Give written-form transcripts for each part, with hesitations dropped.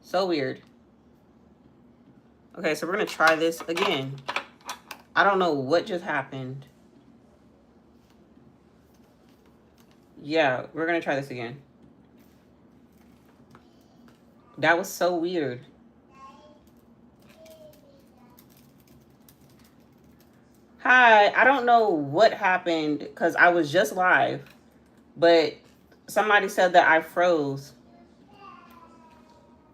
So weird. Okay, so we're going to try this again. I don't know what just happened. Yeah, we're going to try this again. That was so weird. Hi, I don't know what happened because I was just live, but somebody said that I froze.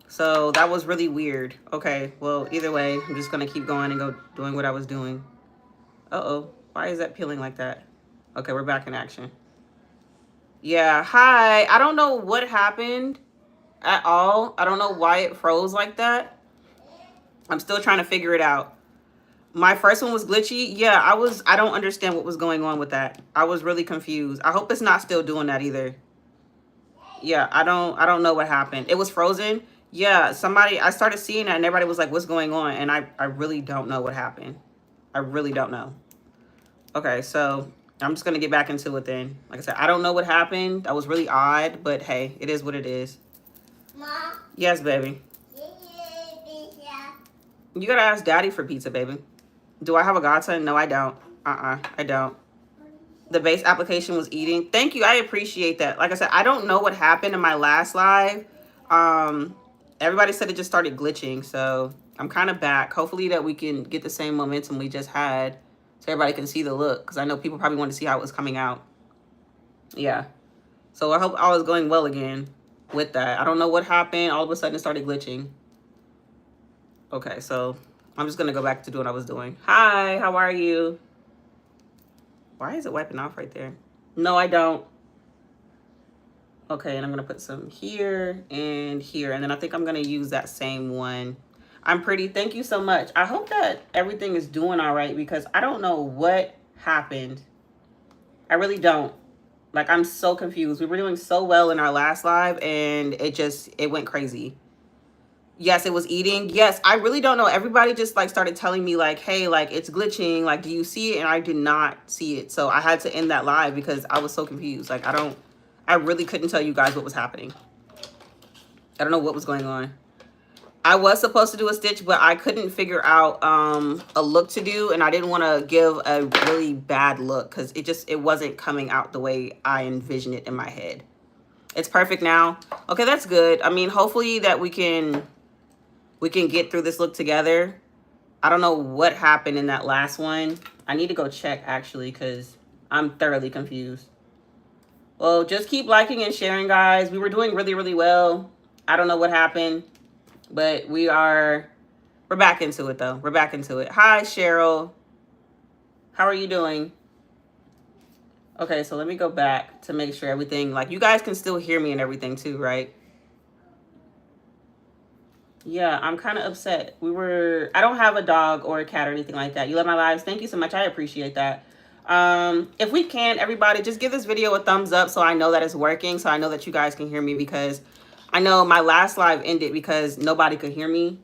So that was really weird. Okay, well, either way, I'm just going to keep going and go doing what I was doing. Uh-oh, why is that peeling like that? Okay, we're back in action. Yeah, hi. I don't know what happened at all. I don't know why it froze like that. I'm still trying to figure it out. My first one was glitchy. Yeah, I don't understand what was going on with that. I was really confused. I hope it's not still doing that either. Yeah, I don't know what happened. It was frozen. Yeah, I started seeing that and everybody was like, what's going on? And I really don't know what happened. I really don't know. Okay, so I'm just going to get back into it then. Like I said, I don't know what happened. That was really odd, but hey, it is what it is. Mom? Yes, baby. You got to ask Daddy for pizza, baby. Do I have a godson? No, I don't. I don't. The base application was eating. Thank you. I appreciate that. Like I said, I don't know what happened in my last live. Everybody said it just started glitching, so I'm kind of back. Hopefully that we can get the same momentum we just had so everybody can see the look, because I know people probably want to see how it was coming out. Yeah. So I hope all is going well again with that. I don't know what happened. All of a sudden it started glitching. Okay, so I'm just going to go back to doing what I was doing. Hi, how are you? Why is it wiping off right there? No, I don't. Okay, and I'm going to put some here and here. And then I think I'm going to use that same one. I'm pretty. Thank you so much. I hope that everything is doing all right because I don't know what happened. I really don't. Like, I'm so confused. We were doing so well in our last live and it went crazy. Yes, it was eating. Yes, I really don't know. Everybody just like started telling me like, hey, like it's glitching. Like, do you see it? And I did not see it. So I had to end that live because I was so confused. Like, I really couldn't tell you guys what was happening. I don't know what was going on. I was supposed to do a stitch, but I couldn't figure out a look to do. And I didn't want to give a really bad look because it wasn't coming out the way I envisioned it in my head. It's perfect now. Okay, that's good. I mean, hopefully that we can get through this look together. I don't know what happened in that last one. I need to go check actually because I'm thoroughly confused. Well, just keep liking and sharing, guys. We were doing really, really well. I don't know what happened, but we're back into it though. We're back into it. Hi, Cheryl. How are you doing? Okay, so let me go back to make sure everything, like you guys can still hear me and everything too, right? Yeah, I'm kind of upset. I don't have a dog or a cat or anything like that. You love my lives. Thank you so much. I appreciate that. If we can, everybody, just give this video a thumbs up so I know that it's working, so I know that you guys can hear me, because I know my last live ended because nobody could hear me.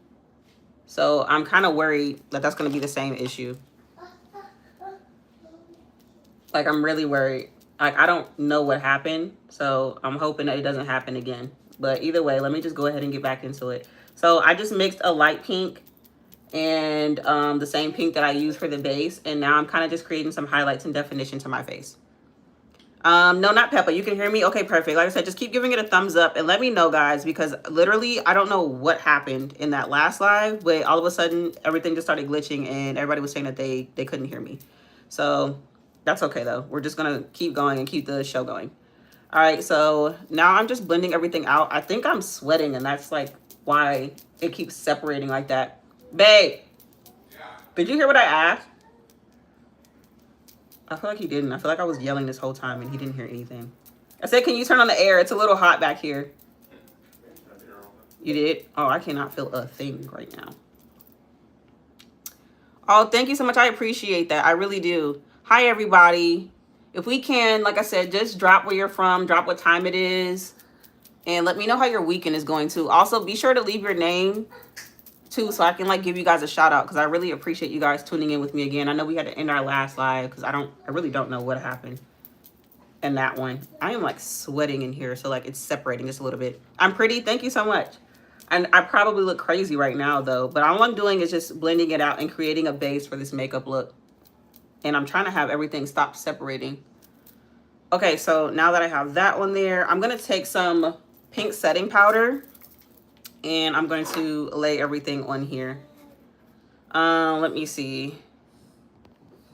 So I'm kind of worried that that's going to be the same issue. Like, I'm really worried. Like, I don't know what happened, so I'm hoping that it doesn't happen again. But either way, let me just go ahead and get back into it. So I just mixed a light pink and the same pink that I used for the base. And now I'm kind of just creating some highlights and definition to my face. No, not Peppa. You can hear me? Okay, perfect. Like I said, just keep giving it a thumbs up and let me know, guys, because literally I don't know what happened in that last live, but all of a sudden everything just started glitching and everybody was saying that they couldn't hear me. So that's okay though. We're just going to keep going and keep the show going. All right, so now I'm just blending everything out. I think I'm sweating, and that's like why it keeps separating like that. Babe, did you hear what I asked? I feel like he didn't. I feel like I was yelling this whole time and he didn't hear anything. I said, can you turn on the air? It's a little hot back here. You did? Oh, I cannot feel a thing right now. Oh, thank you so much. I appreciate that. I really do. Hi, everybody. If we can, like I said, just drop where you're from, drop what time it is, and let me know how your weekend is going to. Also, be sure to leave your name too, so I can like give you guys a shout out, because I really appreciate you guys tuning in with me again. I know we had to end our last live because I really don't know what happened in that one. I am like sweating in here, so like it's separating just a little bit. I'm pretty. Thank you so much. And I probably look crazy right now though, but all I'm doing is just blending it out and creating a base for this makeup look. And I'm trying to have everything stop separating. Okay, so now that I have that one there, I'm going to take some pink setting powder and I'm going to lay everything on here. Let me see.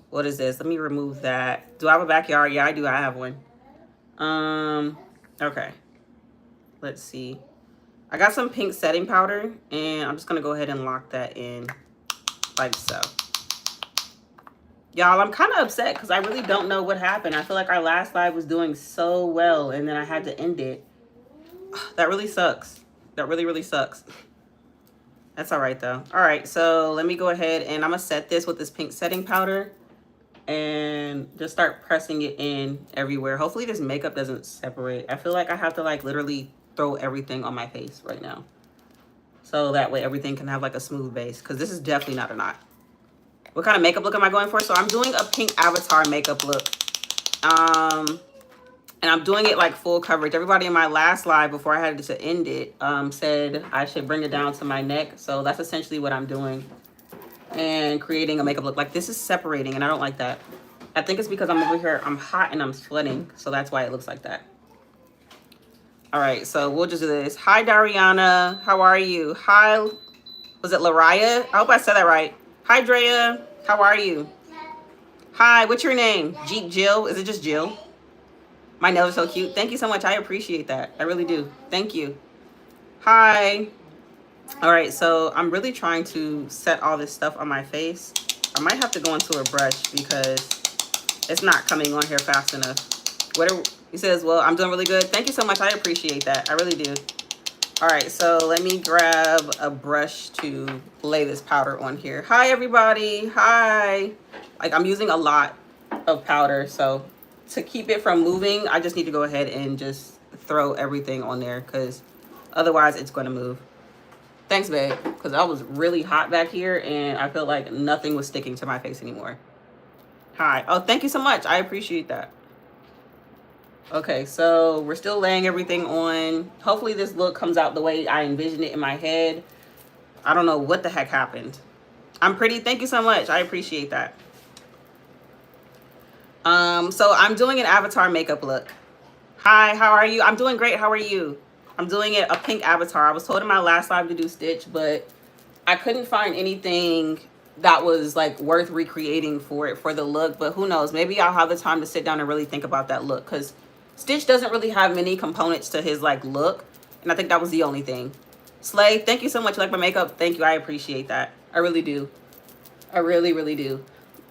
What is this? Let me remove that. Do I have a backyard? Yeah, I do. I have one. Okay. Let's see. I got some pink setting powder and I'm just going to go ahead and lock that in like so. Y'all, I'm kind of upset because I really don't know what happened. I feel like our last live was doing so well and then I had to end it. That really sucks. That really, really sucks. That's all right though. All right, so let me go ahead and I'm gonna set this with this pink setting powder and just start pressing it in everywhere. Hopefully this makeup doesn't separate. I feel like I have to like literally throw everything on my face right now. So that way everything can have like a smooth base because this is definitely not a knot. What kind of makeup look am I going for? So I'm doing a pink avatar makeup look. And I'm doing it like full coverage. Everybody in my last live before I had to end it said I should bring it down to my neck. So that's essentially what I'm doing. And creating a makeup look. Like this is separating and I don't like that. I think it's because I'm over here, I'm hot and I'm sweating. So that's why it looks like that. All right, so we'll just do this. Hi, Dariana. How are you? Hi, was it Lariah? I hope I said that right. Hi, Drea. How are you? Hi, what's your name? Jeep Jill? Is it just Jill? My nails are so cute. Thank you so much. I appreciate that. I really do. Thank you. Hi. All right, so I'm really trying to set all this stuff on my face. I might have to go into a brush because it's not coming on here fast enough. He says, well, I'm doing really good. Thank you so much. I appreciate that. I really do. All right, so let me grab a brush to lay this powder on here. Hi, everybody. Hi. Like, I'm using a lot of powder, so to keep it from moving, I just need to go ahead and just throw everything on there because otherwise it's going to move. Thanks, babe, because I was really hot back here and I felt like nothing was sticking to my face anymore. Hi. Oh, thank you so much. I appreciate that. Okay, so we're still laying everything on. Hopefully this look comes out the way I envisioned it in my head. I don't know what the heck happened. I'm pretty. Thank you so much. I appreciate that. So I'm doing an avatar makeup look. Hi, how are you? I'm doing great. How are you? I'm doing it a pink avatar. I was told in my last live to do Stitch, but I couldn't find anything that was like worth recreating for it for the look. But who knows? Maybe I'll have the time to sit down and really think about that look because Stitch doesn't really have many components to his like look. And I think that was the only thing. Slay, thank you so much. You like my makeup? Thank you. I appreciate that. I really do. I really, really do.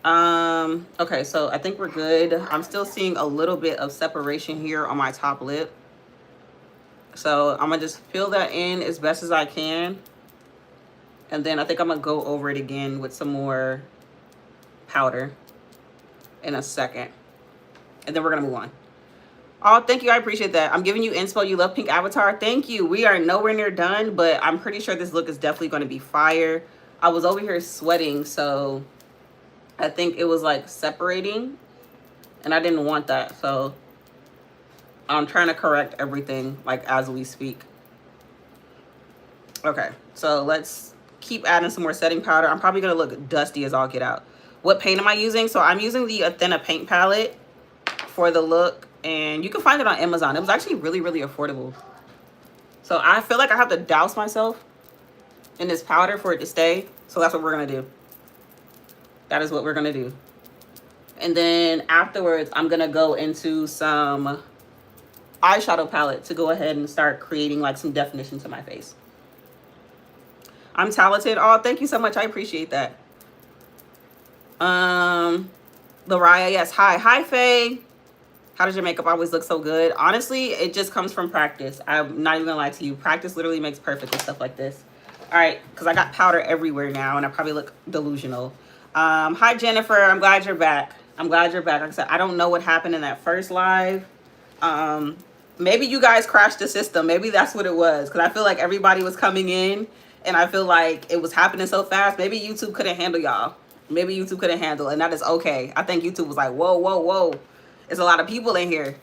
Okay, so I think we're good. I'm still seeing a little bit of separation here on my top lip. So I'm gonna just fill that in as best as I can. And then I think I'm gonna go over it again with some more powder in a second. And then we're gonna move on. Oh, thank you. I appreciate that. I'm giving you inspo. You love pink avatar. Thank you. We are nowhere near done, but I'm pretty sure this look is definitely going to be fire. I was over here sweating, so I think it was like separating and I didn't want that. So I'm trying to correct everything like as we speak. Okay, so let's keep adding some more setting powder. I'm probably going to look dusty as all get out. What paint am I using? So I'm using the Athena paint palette for the look. And you can find it on Amazon. It was actually really, really affordable. So I feel like I have to douse myself in this powder for it to stay. So that's what we're going to do. That is what we're going to do. And then afterwards, I'm going to go into some eyeshadow palette to go ahead and start creating like some definition to my face. I'm talented. Oh, thank you so much. I appreciate that. Lariah, yes. Hi. Hi, Faye. How does your makeup always look so good? Honestly, it just comes from practice. I'm not even gonna lie to you. Practice literally makes perfect with stuff like this. All right, because I got powder everywhere now and I probably look delusional. Hi, Jennifer. I'm glad you're back. I'm glad you're back. Like I said, I don't know what happened in that first live. Maybe you guys crashed the system. Maybe that's what it was. Because I feel like everybody was coming in and I feel like it was happening so fast. Maybe YouTube couldn't handle y'all. Maybe YouTube couldn't handle, and that is okay. I think YouTube was like, whoa, whoa, whoa. There's a lot of people in here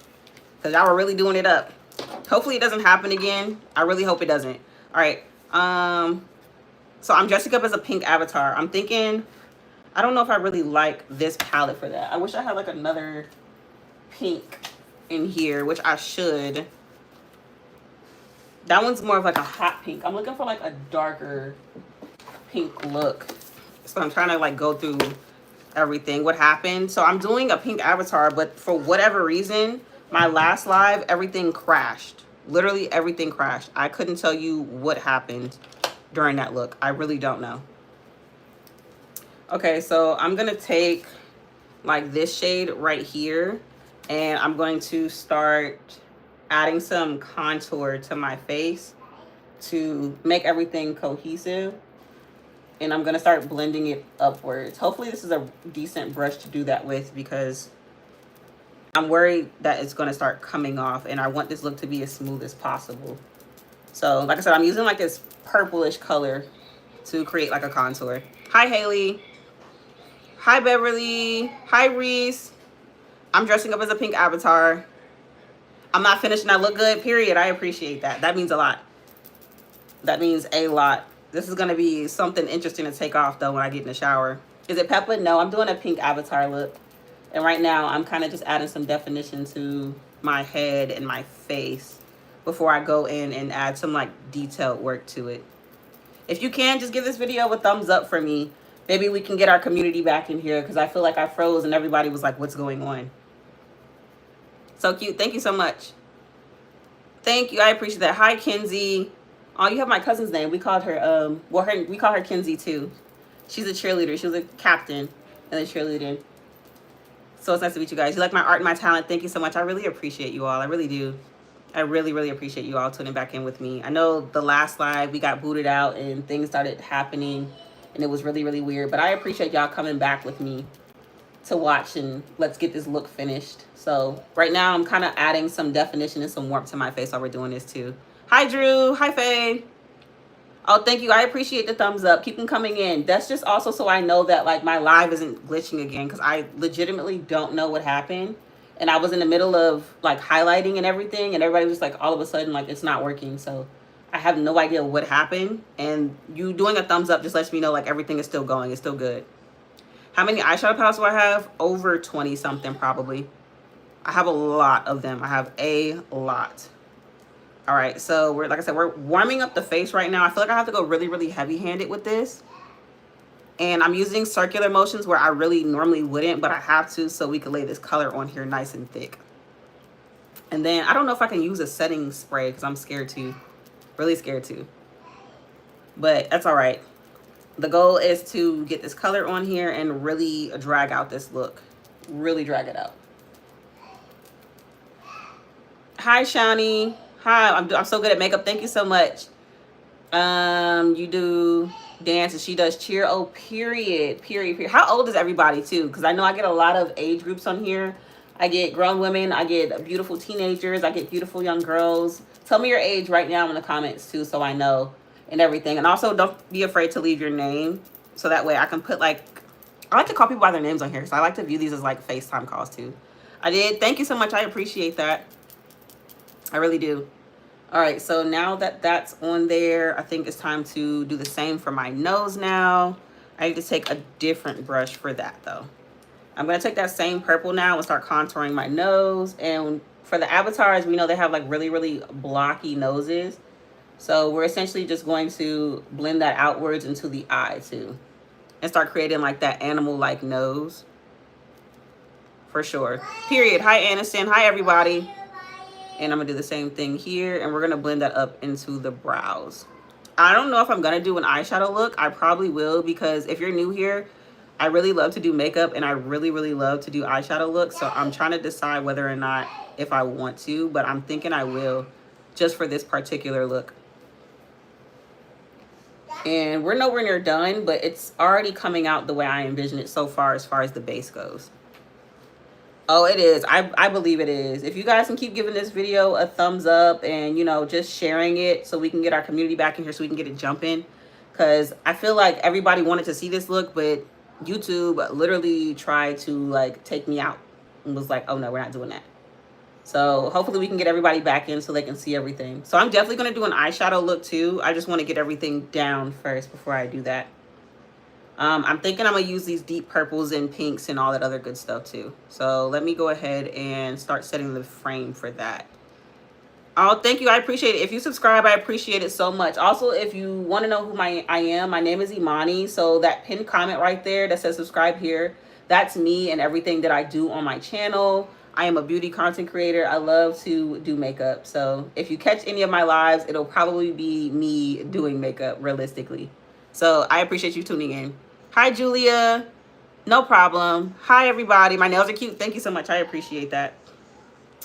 because y'all were really doing it up. Hopefully it doesn't happen again. I really hope it doesn't. All right. So I'm dressing up as a pink avatar. I'm thinking, I don't know if I really like this palette for that. I wish I had like another pink in here, which I should. That one's more of like a hot pink. I'm looking for like a darker pink look. So I'm trying to like go through everything, what happened. So I'm doing a pink avatar, but for whatever reason, my last live, everything crashed. Literally everything crashed. I couldn't tell you what happened during that look. I really don't know. Okay, so I'm gonna take like this shade right here, and I'm going to start adding some contour to my face to make everything cohesive. And I'm gonna start blending it upwards. Hopefully this is a decent brush to do that with, because I'm worried that it's gonna start coming off, and I want this look to be as smooth as possible. So like I said, I'm using like this purplish color to create like a contour. Hi Haley. Hi Beverly. Hi Reese. I'm dressing up as a pink avatar. I'm not finished and I look good, period. I appreciate that. That means a lot. That means a lot. This is gonna be something interesting to take off though when I get in the shower. Is it Peppa? No, I'm doing a pink avatar look. And right now I'm kind of just adding some definition to my head and my face before I go in and add some like detailed work to it. If you can, just give this video a thumbs up for me. Maybe we can get our community back in here, because I feel like I froze and everybody was like, what's going on? So cute. Thank you so much. Thank you. I appreciate that. Hi, Kinsey. Oh, you have my cousin's name. We called her, we call her Kinsey too. She's a cheerleader. She was a captain and a cheerleader. So it's nice to meet you guys. You like my art and my talent. Thank you so much. I really appreciate you all. I really do. I really, really appreciate you all tuning back in with me. I know the last live we got booted out and things started happening and it was really, really weird. But I appreciate y'all coming back with me to watch and let's get this look finished. So right now I'm kind of adding some definition and some warmth to my face while we're doing this too. Hi, Drew. Hi, Faye. Oh, thank you. I appreciate the thumbs up. Keep them coming in. That's just also so I know that like my live isn't glitching again, because I legitimately don't know what happened. And I was in the middle of like highlighting and everything, and everybody was just like all of a sudden like it's not working. So I have no idea what happened. And you doing a thumbs up just lets me know like everything is still going. It's still good. How many eyeshadow palettes do I have? Over 20 something probably. I have a lot of them. I have a lot. All right, so we're, like I said, we're warming up the face right now. I feel like I have to go really, really heavy-handed with this. And I'm using circular motions where I really normally wouldn't, but I have to so we can lay this color on here nice and thick. And then I don't know if I can use a setting spray because I'm scared to, really scared to. But that's all right. The goal is to get this color on here and really drag out this look. Really drag it out. Hi, Shani. Hi, I'm so good at makeup. Thank you so much. You do dance and she does cheer. Oh, period. How old is everybody too? Because I know I get a lot of age groups on here. I get grown women. I get beautiful teenagers. I get beautiful young girls. Tell me your age right now in the comments too, so I know and everything. And also don't be afraid to leave your name, so that way I can put like, I like to call people by their names on here, so I like to view these as like FaceTime calls too. I did. Thank you so much. I appreciate that. I really do. All right, so now that that's on there, I think it's time to do the same for my nose now. I need to take a different brush for that though. I'm gonna take that same purple now and start contouring my nose. And for the avatars, we know they have like really, really blocky noses. So we're essentially just going to blend that outwards into the eye too. And start creating like that animal-like nose. For sure. Period. Hi, Aniston. Hi, everybody. And I'm gonna do the same thing here, and we're gonna blend that up into the brows. I don't know if I'm gonna do an eyeshadow look. I probably will, because if you're new here, I really love to do makeup and I really, really love to do eyeshadow looks. So I'm trying to decide whether or not if I want to, but I'm thinking I will just for this particular look. And we're nowhere near done, but it's already coming out the way I envision it so far as the base goes. Oh, it is. I believe it is. If you guys can keep giving this video a thumbs up and, you know, just sharing it so we can get our community back in here so we can get it jumping. Because I feel like everybody wanted to see this look, but YouTube literally tried to, like, take me out and was like, oh, no, we're not doing that. So hopefully we can get everybody back in so they can see everything. So I'm definitely going to do an eyeshadow look too. I just want to get everything down first before I do that. I'm thinking I'm going to use these deep purples and pinks and all that other good stuff too. So let me go ahead and start setting the frame for that. Oh, thank you. I appreciate it. If you subscribe, I appreciate it so much. Also, if you want to know who I am, my name is Imani. So that pinned comment right there that says subscribe here, that's me and everything that I do on my channel. I am a beauty content creator. I love to do makeup. So if you catch any of my lives, it'll probably be me doing makeup realistically. So I appreciate you tuning in. Hi, Julia. No problem. Hi, everybody. My nails are cute. Thank you so much. I appreciate that.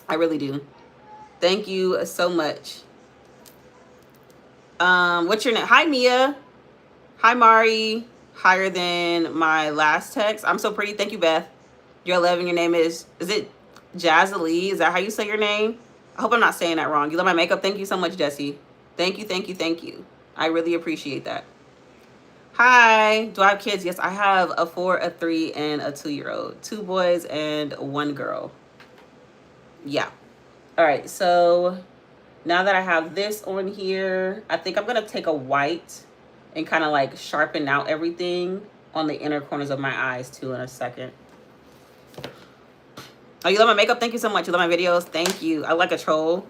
I really do. Thank you so much. What's your name? Hi, Mia. Hi, Mari. Higher than my last text. I'm so pretty. Thank you, Beth. You're 11. Your name is it Jazalee? Is that how you say your name? I hope I'm not saying that wrong. You love my makeup? Thank you so much, Jessie. Thank you, thank you, thank you. I really appreciate that. Hi. Do I have kids? Yes, I have a 4, a 3, and a 2-year-old. 2 boys and 1 girl. Yeah. All right, so now that I have this on here, I think I'm going to take a white and kind of like sharpen out everything on the inner corners of my eyes too in a second. Oh, you love my makeup? Thank you so much. You love my videos? Thank you. I like a troll.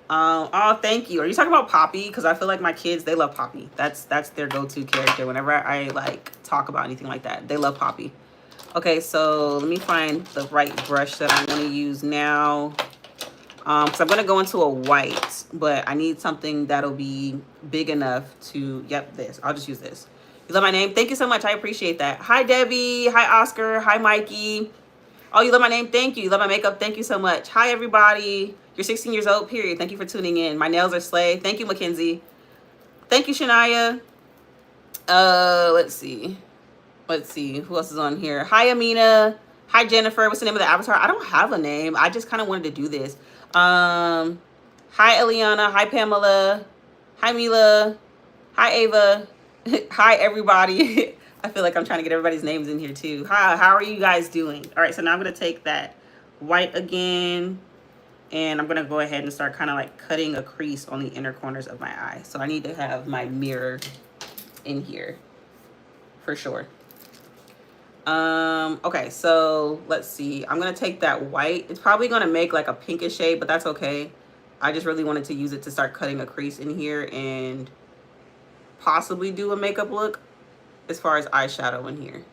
Oh, thank you. Are you talking about Poppy? Because I feel like my kids, they love Poppy. That's their go-to character whenever I like talk about anything like that. They love Poppy. Okay, so let me find the right brush that I want to use now. So I'm going to go into a white, but I need something that'll be big enough to, yep, this. I'll just use this. You love my name? Thank you so much. I appreciate that. Hi, Debbie. Hi, Oscar. Hi, Mikey. Oh, you love my name? Thank you. You love my makeup? Thank you so much. Hi, everybody. You're 16 years old, period. Thank you for tuning in. My nails are slay. Thank you, Mackenzie. Thank you, Shania. Let's see. Who else is on here? Hi, Amina. Hi, Jennifer. What's the name of the avatar? I don't have a name. I just kind of wanted to do this. Hi, Eliana. Hi, Pamela. Hi, Mila. Hi, Ava. Hi, everybody. I feel like I'm trying to get everybody's names in here too. Hi, how are you guys doing? All right, so now I'm going to take that white again, and I'm going to go ahead and start kind of like cutting a crease on the inner corners of my eye. So I need to have my mirror in here for sure. Okay, so let's see. I'm going to take that white. It's probably going to make like a pinkish shade, but that's okay. I just really wanted to use it to start cutting a crease in here and possibly do a makeup look as far as eyeshadow in here.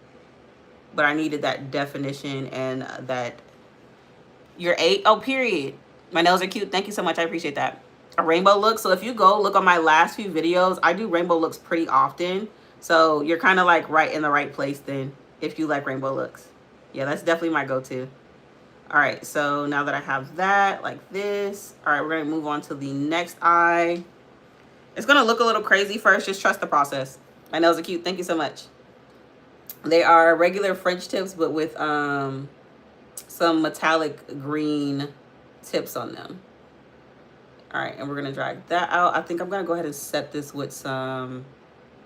But I needed that definition and that you're 8. Oh, period. My nails are cute. Thank you so much. I appreciate that. A rainbow look. So if you go look on my last few videos, I do rainbow looks pretty often. So you're kind of like right in the right place then if you like rainbow looks. Yeah, that's definitely my go-to. All right, so now that I have that like this, all right, we're going to move on to the next eye. It's going to look a little crazy first. Just trust the process. My nails are cute. Thank you so much. They are regular French tips, but with some metallic green tips on them. All right, and we're going to drag that out. I think I'm going to go ahead and set this with some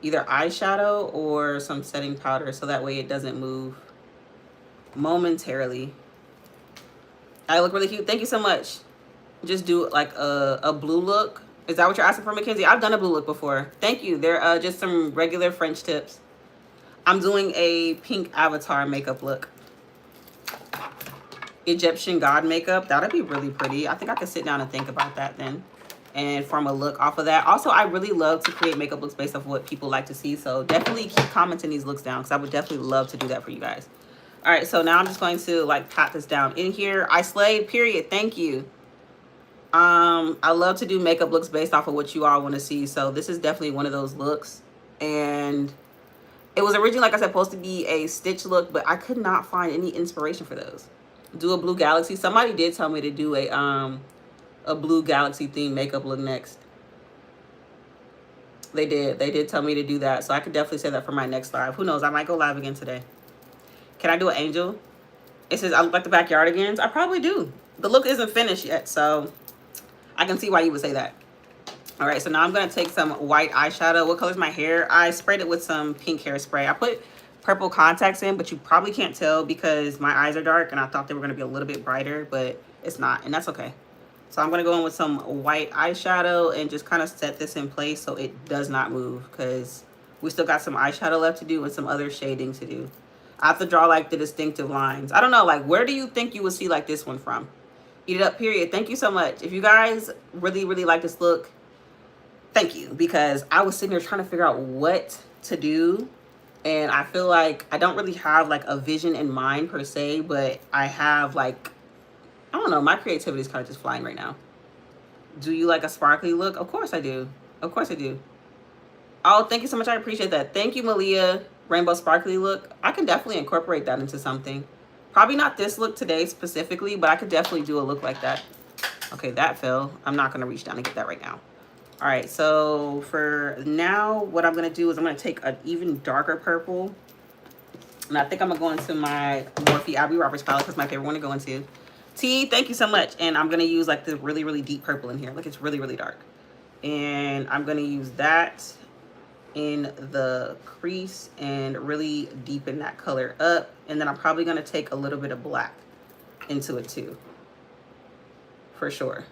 either eyeshadow or some setting powder so that way it doesn't move momentarily. I look really cute. Thank you so much. Just do like a blue look. Is that what you're asking for, Mackenzie? I've done a blue look before. Thank you. They're just some regular French tips. I'm doing a pink avatar makeup look. Egyptian god makeup. That'd be really pretty. I think I could sit down and think about that then and form a look off of that. Also, I really love to create makeup looks based off what people like to see. So definitely keep commenting these looks down because I would definitely love to do that for you guys. All right, so now I'm just going to like pat this down in here. I slayed, period. Thank you. I love to do makeup looks based off of what you all want to see. So this is definitely one of those looks. And it was originally, like I said, supposed to be a stitch look, but I could not find any inspiration for those. Do a blue galaxy. Somebody did tell me to do a blue galaxy themed makeup look next. They did tell me to do that. So I could definitely say that for my next live. Who knows? I might go live again today. Can I do an angel? It says I look like the Backyardigans. I probably do. The look isn't finished yet, so I can see why you would say that. All right, so now I'm going to take some white eyeshadow. What color is my hair? I sprayed it with some pink hairspray. I put purple contacts in, but you probably can't tell because my eyes are dark, and I thought they were going to be a little bit brighter, but It's not, and that's okay. So I'm going to go in with some white eyeshadow and just kind of set this in place so it does not move, because we still got some eyeshadow left to do and some other shading to do. I have to draw like the distinctive lines. I don't know, like where do you think you would see like this one from? Eat it up, period. Thank you so much. If you guys really, really like this look, thank you, because I was sitting there trying to figure out what to do. And I feel like I don't really have like a vision in mind per se, but I have like, I don't know, my creativity is kind of just flying right now. Do you like a sparkly look? Of course I do. Of course I do. Oh, thank you so much. I appreciate that. Thank you, Malia. Rainbow sparkly look. I can definitely incorporate that into something. Probably not this look today specifically, but I could definitely do a look like that. Okay, that fell. I'm not going to reach down and get that right now. All right, so for now, what I'm going to do is I'm going to take an even darker purple. And I think I'm going to go into my Morphe Abby Roberts palette because my favorite one to go into. T, thank you so much. And I'm going to use like the really, really deep purple in here. Like it's really, really dark. And I'm going to use that in the crease and really deepen that color up. And then I'm probably going to take a little bit of black into it too. For sure.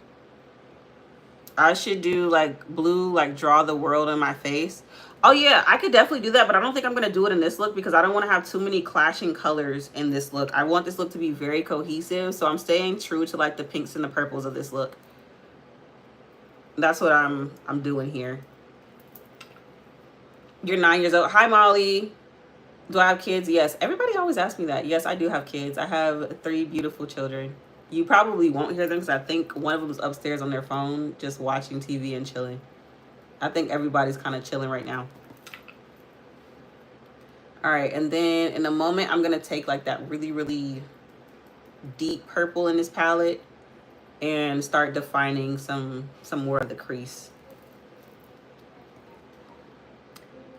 I should do like blue, like draw the world in my face. Oh yeah, I could definitely do that, but I don't think I'm going to do it in this look because I don't want to have too many clashing colors in this look. I want this look to be very cohesive, so I'm staying true to like the pinks and the purples of this look. That's what I'm doing here. You're 9 years old. Hi, Molly. Do I have kids? Yes. Everybody always asks me that. Yes, I do have kids. I have 3 beautiful children. You probably won't hear them because I think one of them is upstairs on their phone just watching TV and chilling. I think everybody's kind of chilling right now. All right, and then in a moment, I'm going to take like that really, really deep purple in this palette and start defining some more of the crease.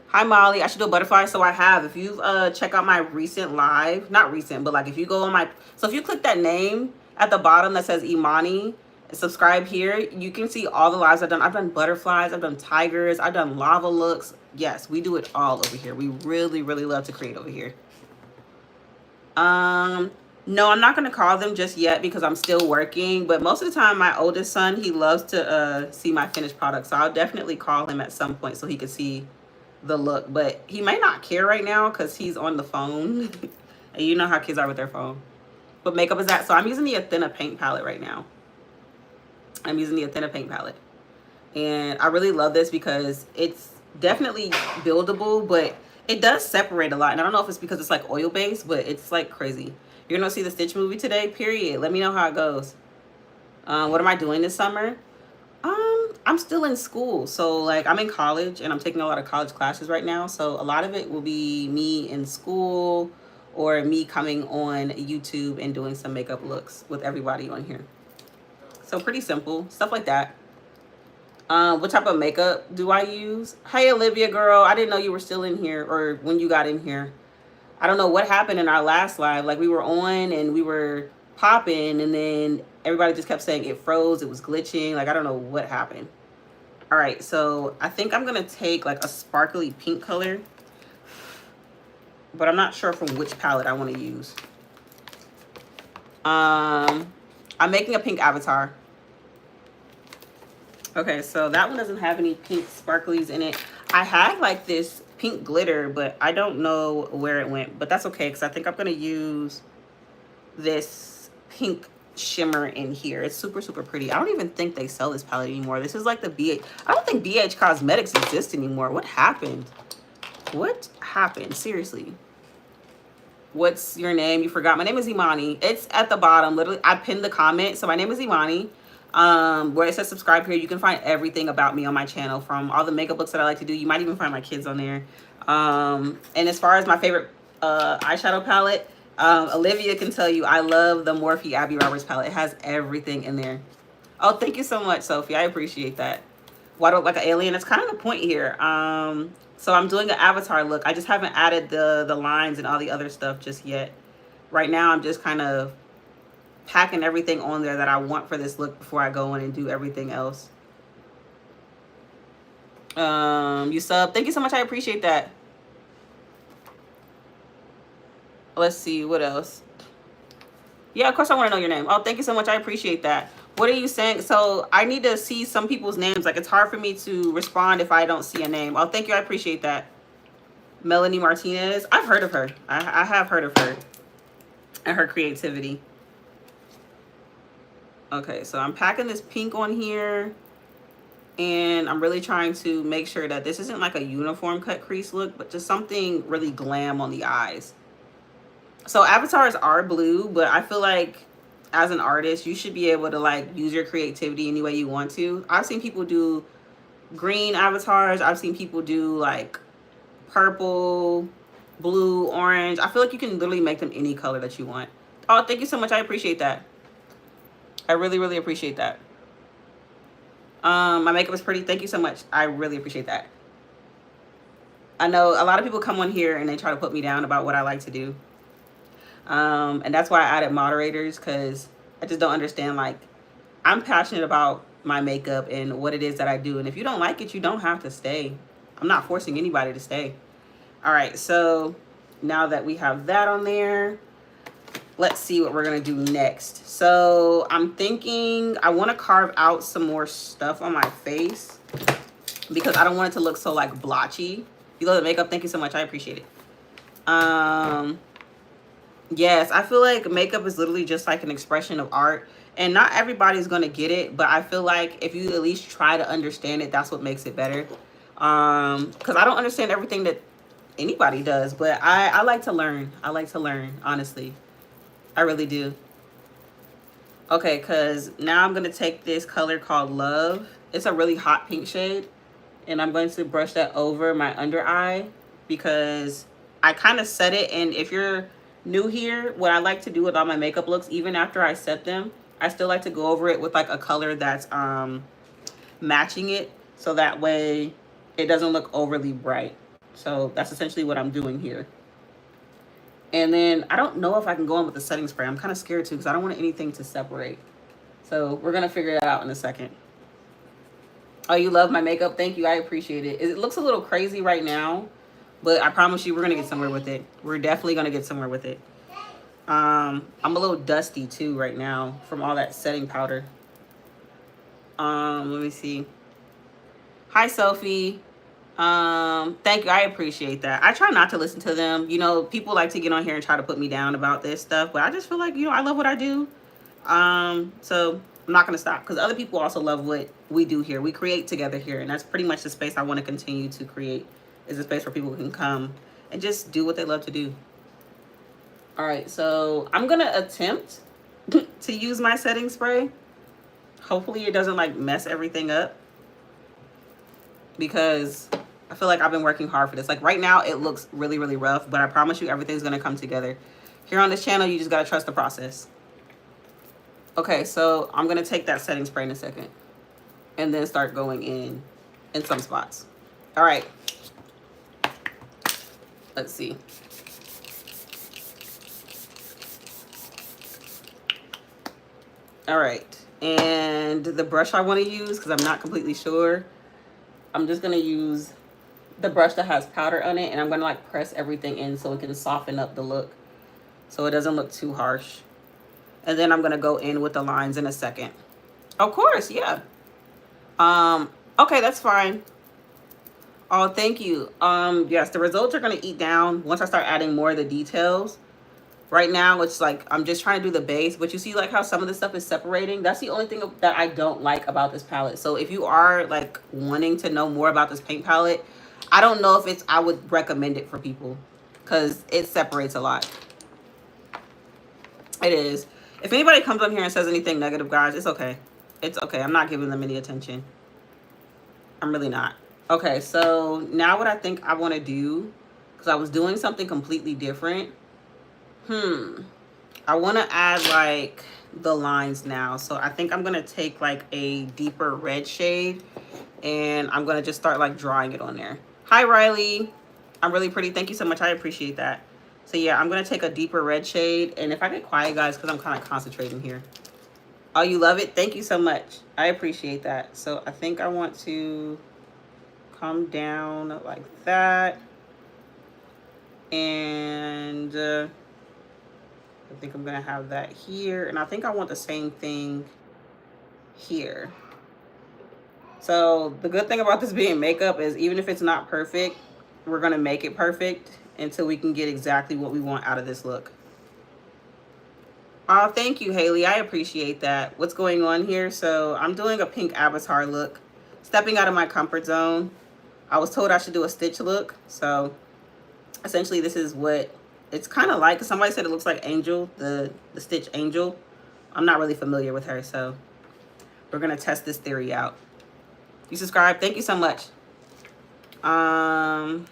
Hi, Molly. I should do a butterfly. So I have. If you check out my recent live, not recent, but like if you go on my, so if you click that name at the bottom that says Imani, subscribe here, you can see all the lives I've done. I've done butterflies, I've done tigers, I've done lava looks. Yes, we do it all over here. We really, really love to create over here. No, I'm not going to call them just yet because I'm still working. But most of the time, my oldest son, he loves to see my finished product. So I'll definitely call him at some point so he could see the look. But he may not care right now because he's on the phone. And you know how kids are with their phone. But makeup is that. So I'm using the Athena paint palette right now. I'm using the Athena paint palette. And I really love this because it's definitely buildable, but it does separate a lot. And I don't know if it's because it's like oil based, but it's like crazy. You're going to see the Stitch movie today, period. Let me know how it goes. What am I doing this summer? I'm still in school. So like I'm in college and I'm taking a lot of college classes right now. So a lot of it will be me in school or me coming on YouTube and doing some makeup looks with everybody on here. So pretty simple, stuff like that. What type of makeup do I use? Hey, Olivia, girl, I didn't know you were still in here or when you got in here. I don't know what happened in our last live. Like we were on and we were popping and then everybody just kept saying it froze, it was glitching. Like I don't know what happened. All right, so I think I'm going to take like a sparkly pink color, but I'm not sure from which palette I want to use. I'm making a pink avatar. Okay, so that one doesn't have any pink sparklies in it. I had like this pink glitter, but I don't know where it went, but that's okay because I think I'm going to use this pink shimmer in here. It's super, super pretty. I don't even think they sell this palette anymore. This is like the BH. I don't think BH Cosmetics exists anymore. What happened? What happened? Seriously. What's your name? You forgot. My name is Imani. It's at the bottom. Literally, I pinned the comment. So my name is Imani. Where it says subscribe here, you can find everything about me on my channel, from all the makeup looks that I like to do. You might even find my kids on there. And as far as my favorite eyeshadow palette, Olivia can tell you I love the Morphe Abby Roberts palette. It has everything in there. Oh, thank you so much, Sophie. I appreciate that. Why do I look like an alien? That's kind of the point here. So I'm doing an avatar look. I just haven't added the lines and all the other stuff just yet. Right now, I'm just kind of packing everything on there that I want for this look before I go in and do everything else. You sub. Thank you so much. I appreciate that. Let's see what else. Yeah, of course I want to know your name. Oh, thank you so much. I appreciate that. What are you saying? So I need to see some people's names. Like, it's hard for me to respond if I don't see a name. Oh, thank you. I appreciate that. Melanie Martinez. I've heard of her. I have heard of her and her creativity. Okay, so I'm packing this pink on here. And I'm really trying to make sure that this isn't like a uniform cut crease look, but just something really glam on the eyes. So avatars are blue, but I feel like as an artist, you should be able to like use your creativity any way you want to. I've seen people do green avatars. I've seen people do like purple, blue, orange. I feel like you can literally make them any color that you want. Oh, thank you so much. I appreciate that. I really, really appreciate that. My makeup is pretty. Thank you so much. I really appreciate that. I know a lot of people come on here and they try to put me down about what I like to do. And that's why I added moderators, because I just don't understand. Like, I'm passionate about my makeup and what it is that I do. And if you don't like it, you don't have to stay. I'm not forcing anybody to stay. All right, so now that we have that on there, let's see what we're gonna do next. So I'm thinking I want to carve out some more stuff on my face because I don't want it to look so like blotchy. You love the makeup. Thank you so much. I appreciate it. Yes, I feel like makeup is literally just like an expression of art, and not everybody's gonna get it, but I feel like if you at least try to understand it, that's what makes it better. Because I don't understand everything that anybody does, but I like to learn. I like to learn, honestly. I really do. Okay, because now I'm gonna take this color called Love. It's a really hot pink shade, and I'm going to brush that over my under eye because I kind of set it. And if you're new here, what I like to do with all my makeup looks, even after I set them, I still like to go over it with like a color that's matching it, so that way it doesn't look overly bright. So that's essentially what I'm doing here. And then I don't know if I can go in with the setting spray. I'm kind of scared too because I don't want anything to separate. So we're gonna figure that out in a second. Oh, you love my makeup? Thank you. I appreciate it. It looks a little crazy right now, but I promise you we're gonna get somewhere with it. We're definitely gonna get somewhere with it. I'm a little dusty too right now from all that setting powder. Let me see. Hi, Sophie. Thank you. I appreciate that. I try not to listen to them. You know, people like to get on here and try to put me down about this stuff, but I just feel like, you know, I love what I do. So I'm not gonna stop because other people also love what we do here. We create together here, and that's pretty much the space I want to continue to create. Is a space where people can come and just do what they love to do. All right, so I'm gonna attempt to use my setting spray. Hopefully it doesn't like mess everything up, because I feel like I've been working hard for this. Like right now it looks really, really rough, but I promise you everything's gonna come together. Here on this channel, you just gotta trust the process. Okay, so I'm gonna take that setting spray in a second and then start going in some spots. All right, let's see. All right, and the brush I want to use, because I'm not completely sure, I'm just going to use the brush that has powder on it, and I'm going to like press everything in so it can soften up the look so it doesn't look too harsh. And then I'm going to go in with the lines in a second. Of course, yeah. Okay, that's fine. Oh, thank you. Yes, the results are going to eat down once I start adding more of the details. Right now, it's like I'm just trying to do the base, but you see like how some of this stuff is separating? That's the only thing that I don't like about this palette. So if you are like wanting to know more about this paint palette, I don't know if I would recommend it for people because it separates a lot. It is. If anybody comes on here and says anything negative, guys, it's okay. It's okay. I'm not giving them any attention. I'm really not. Okay, so now what I think I want to do, because I was doing something completely different. I want to add like the lines now. So I think I'm going to take like a deeper red shade and I'm going to just start like drawing it on there. Hi, Riley. I'm really pretty. Thank you so much. I appreciate that. So yeah, I'm going to take a deeper red shade. And if I get quiet, guys, because I'm kind of concentrating here. Oh, you love it? Thank you so much. I appreciate that. So I think I want to come down like that. And... I think I'm gonna have that here, and I think I want the same thing here. So the good thing about this being makeup is even if it's not perfect, we're gonna make it perfect until we can get exactly what we want out of this look. Oh, thank you, Haley. I appreciate that. What's going on here? So I'm doing a pink avatar look, stepping out of my comfort zone. I was told I should do a stitch look. So essentially this is what it's kind of like. Somebody said it looks like Angel, the Stitch Angel. I'm not really familiar with her, so we're gonna test this theory out. You subscribe? Thank you so much. I'm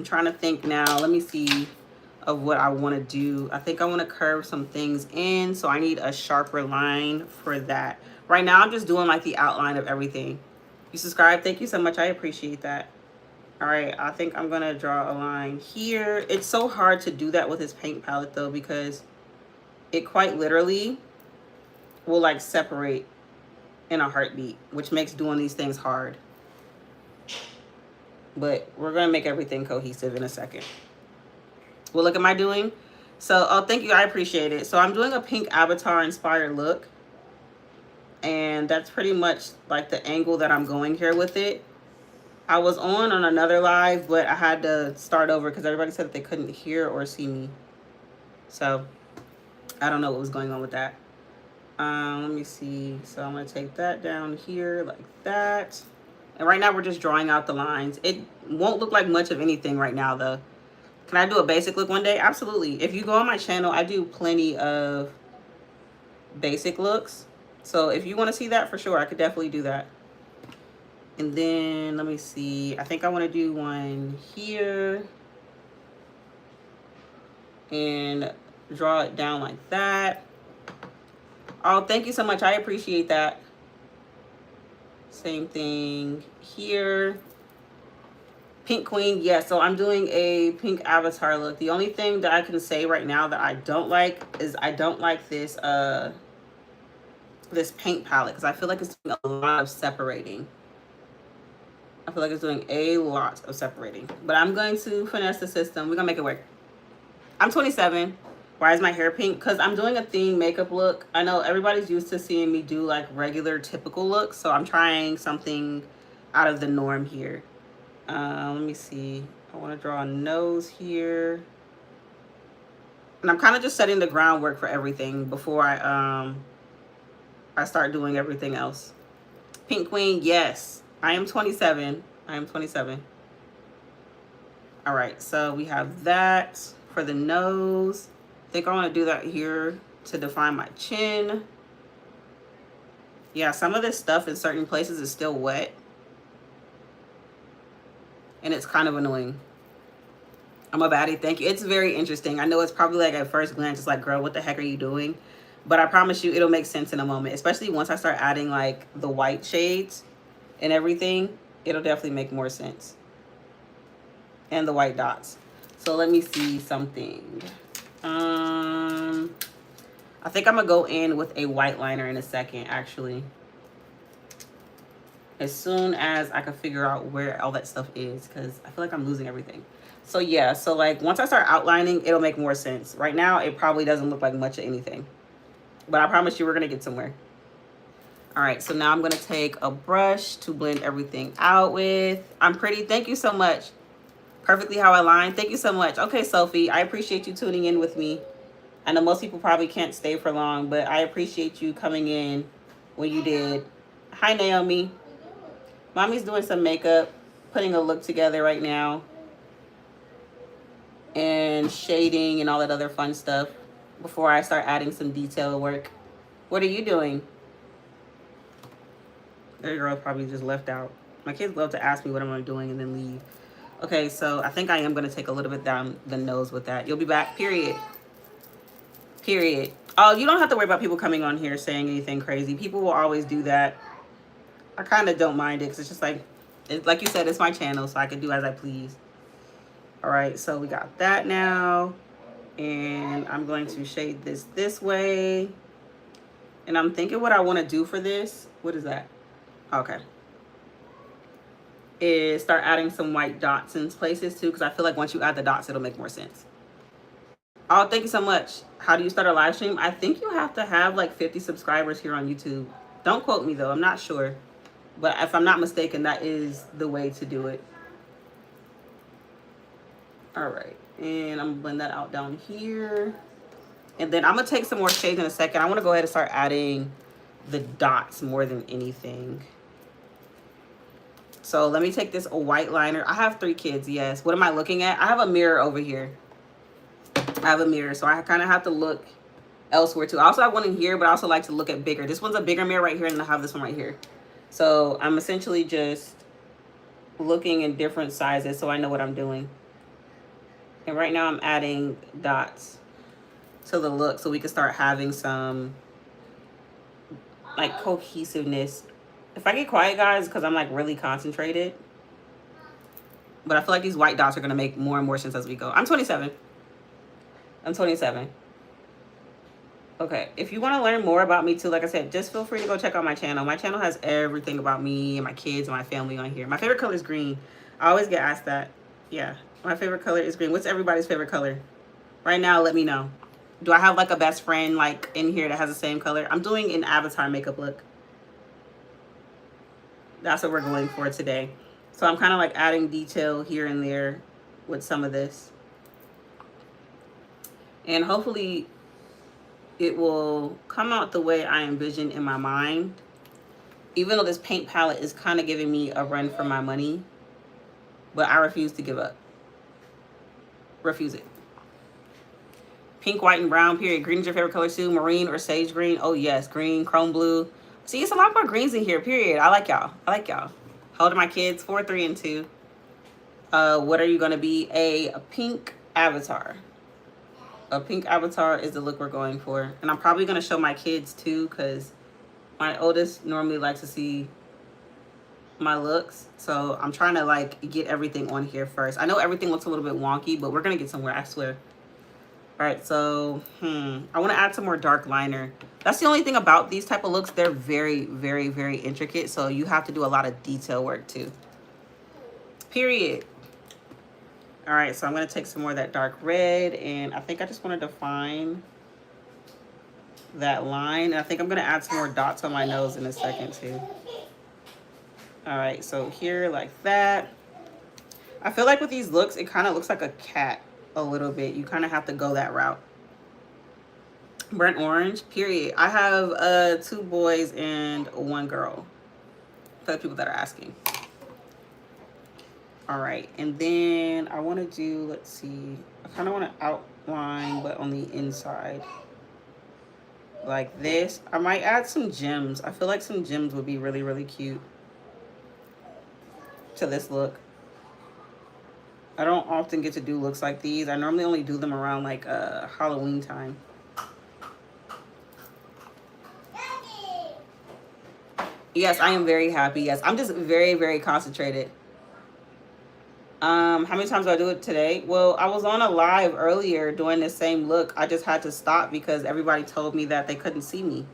trying to think now. Let me see of what I want to do. I think I want to curve some things in, so I need a sharper line for that. Right now I'm just doing like the outline of everything. You subscribe? Thank you so much. I appreciate that. All right, I think I'm gonna draw a line here. It's so hard to do that with this paint palette though, because it quite literally will like separate in a heartbeat, which makes doing these things hard. But we're gonna make everything cohesive in a second. What look am I doing? So, oh, thank you, I appreciate it. So I'm doing a pink avatar inspired look. And that's pretty much like the angle that I'm going here with it. I was on another live, but I had to start over because everybody said that they couldn't hear or see me. So I don't know what was going on with that. Let me see. So I'm going to take that down here like that. And right now we're just drawing out the lines. It won't look like much of anything right now though. Can I do a basic look one day? Absolutely. If you go on my channel, I do plenty of basic looks. So if you want to see that, for sure, I could definitely do that. And then let me see. I think I want to do one here and draw it down like that. Oh, thank you so much. I appreciate that. Same thing here. Pink Queen. Yeah, so I'm doing a pink avatar look. The only thing that I can say right now that I don't like is I don't like this this paint palette because I feel like it's doing a lot of separating. I feel like it's doing a lot of separating. But I'm going to finesse the system. We're going to make it work. I'm 27. Why is my hair pink? Because I'm doing a theme makeup look. I know everybody's used to seeing me do like regular typical looks. So I'm trying something out of the norm here. Let me see. I want to draw a nose here. And I'm kind of just setting the groundwork for everything before I start doing everything else. Pink Queen, yes. I am 27. I am 27. All right, so we have that for the nose. I think I want to do that here to define my chin. Yeah, some of this stuff in certain places is still wet. And it's kind of annoying. I'm a baddie, thank you. It's very interesting. I know it's probably like at first glance, it's like, girl, what the heck are you doing? But I promise you, it'll make sense in a moment. Especially once I start adding like the white shades and everything, it'll definitely make more sense. And the white dots. So let me see something. I think I'm gonna go in with a white liner in a second, actually. As soon as I can figure out where all that stuff is, because I feel like I'm losing everything. So yeah, so like once I start outlining, it'll make more sense. Right now, it probably doesn't look like much of anything. But I promise you, we're gonna get somewhere. All right, so now I'm gonna take a brush to blend everything out with. I'm pretty, thank you so much. Perfectly how I line, thank you so much. Okay, Sophie, I appreciate you tuning in with me. I know most people probably can't stay for long, but I appreciate you coming in when you did. Hi, Naomi. Mommy's doing some makeup, putting a look together right now. And shading and all that other fun stuff before I start adding some detail work. What are you doing? That girl probably just left out. My kids love to ask me what I'm doing and then leave. Okay, so I think I am going to take a little bit down the nose with that. You'll be back, period. Period. Oh, you don't have to worry about people coming on here saying anything crazy. People will always do that. I kind of don't mind it because it's just like you said, it's my channel, so I can do as I please. All right, so we got that now. And I'm going to shade this way. And I'm thinking what I want to do for this. What is that? Okay. Is start adding some white dots in places too, because I feel like once you add the dots, it'll make more sense. Oh, thank you so much. How do you start a live stream? I think you have to have like 50 subscribers here on YouTube. Don't quote me though, I'm not sure. But if I'm not mistaken, that is the way to do it. All right, and I'm gonna blend that out down here. And then I'm gonna take some more shades in a second. I wanna go ahead and start adding the dots more than anything. So let me take this white liner. I have 3 kids, yes. What am I looking at? I have a mirror over here. I have a mirror, so I kind of have to look elsewhere too. I also have one in here, but I also like to look at bigger. This one's a bigger mirror right here, and I have this one right here. So I'm essentially just looking in different sizes so I know what I'm doing. And right now I'm adding dots to the look so we can start having some like cohesiveness. If I get quiet, guys, because I'm like really concentrated. But I feel like these white dots are going to make more and more sense as we go. I'm 27. I'm 27. Okay, if you want to learn more about me too, like I said, just feel free to go check out my channel. My channel has everything about me and my kids and my family on here. My favorite color is green. I always get asked that. Yeah, my favorite color is green. What's everybody's favorite color? Right now, let me know. Do I have like a best friend like in here that has the same color? I'm doing an avatar makeup look. That's what we're going for today. So I'm kind of like adding detail here and there with some of this. And hopefully it will come out the way I envision in my mind. Even though this paint palette is kind of giving me a run for my money. But I refuse to give up. Refuse it. Pink, white, and brown, period. Green is your favorite color too. Marine or sage green. Oh yes, green, chrome blue. See, it's a lot more greens in here, period. I like y'all. I like y'all. How old are my kids? 4, 3, and 2. What are you going to be? A pink avatar. A pink avatar is the look we're going for. And I'm probably going to show my kids too, because my oldest normally likes to see my looks. So I'm trying to like get everything on here first. I know everything looks a little bit wonky, but we're going to get somewhere, I swear. All right, so I want to add some more dark liner. That's the only thing about these type of looks. They're very, very, very intricate. So you have to do a lot of detail work too. Period. All right, so I'm going to take some more of that dark red, and I think I just want to define that line. And I think I'm going to add some more dots on my nose in a second too. All right, so here like that. I feel like with these looks, it kind of looks like a cat a little bit. You kind of have to go that route. Burnt orange, period. I have 2 boys and 1 girl, for the people that are asking. All right, and then I want to do, let's see, I kind of want to outline, but on the inside. Like this. I might add some gems. I feel like some gems would be really, really cute to this look. I don't often get to do looks like these. I normally only do them around like Halloween time. Yes, I am very happy. Yes, I'm just very, very concentrated. How many times do I do it today? Well, I was on a live earlier doing the same look. I just had to stop because everybody told me that they couldn't see me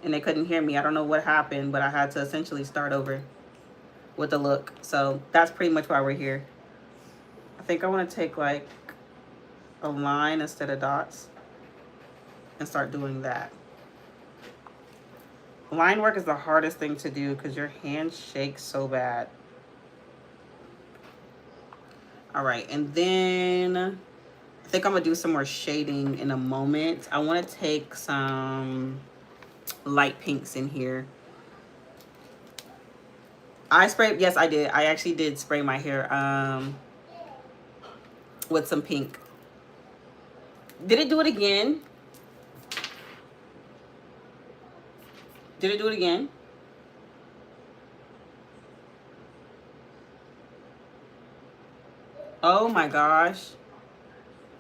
and they couldn't hear me. I don't know what happened, but I had to essentially start over with the look. So that's pretty much why we're here. I think I want to take like a line instead of dots and start doing that. Line work is the hardest thing to do because your hands shake so bad. All right, and then I think I'm gonna do some more shading in a moment. I want to take some light pinks in here. I sprayed, yes, I did. I actually did spray my hair with some pink. Did it do it again? Did it do it again? Oh my gosh.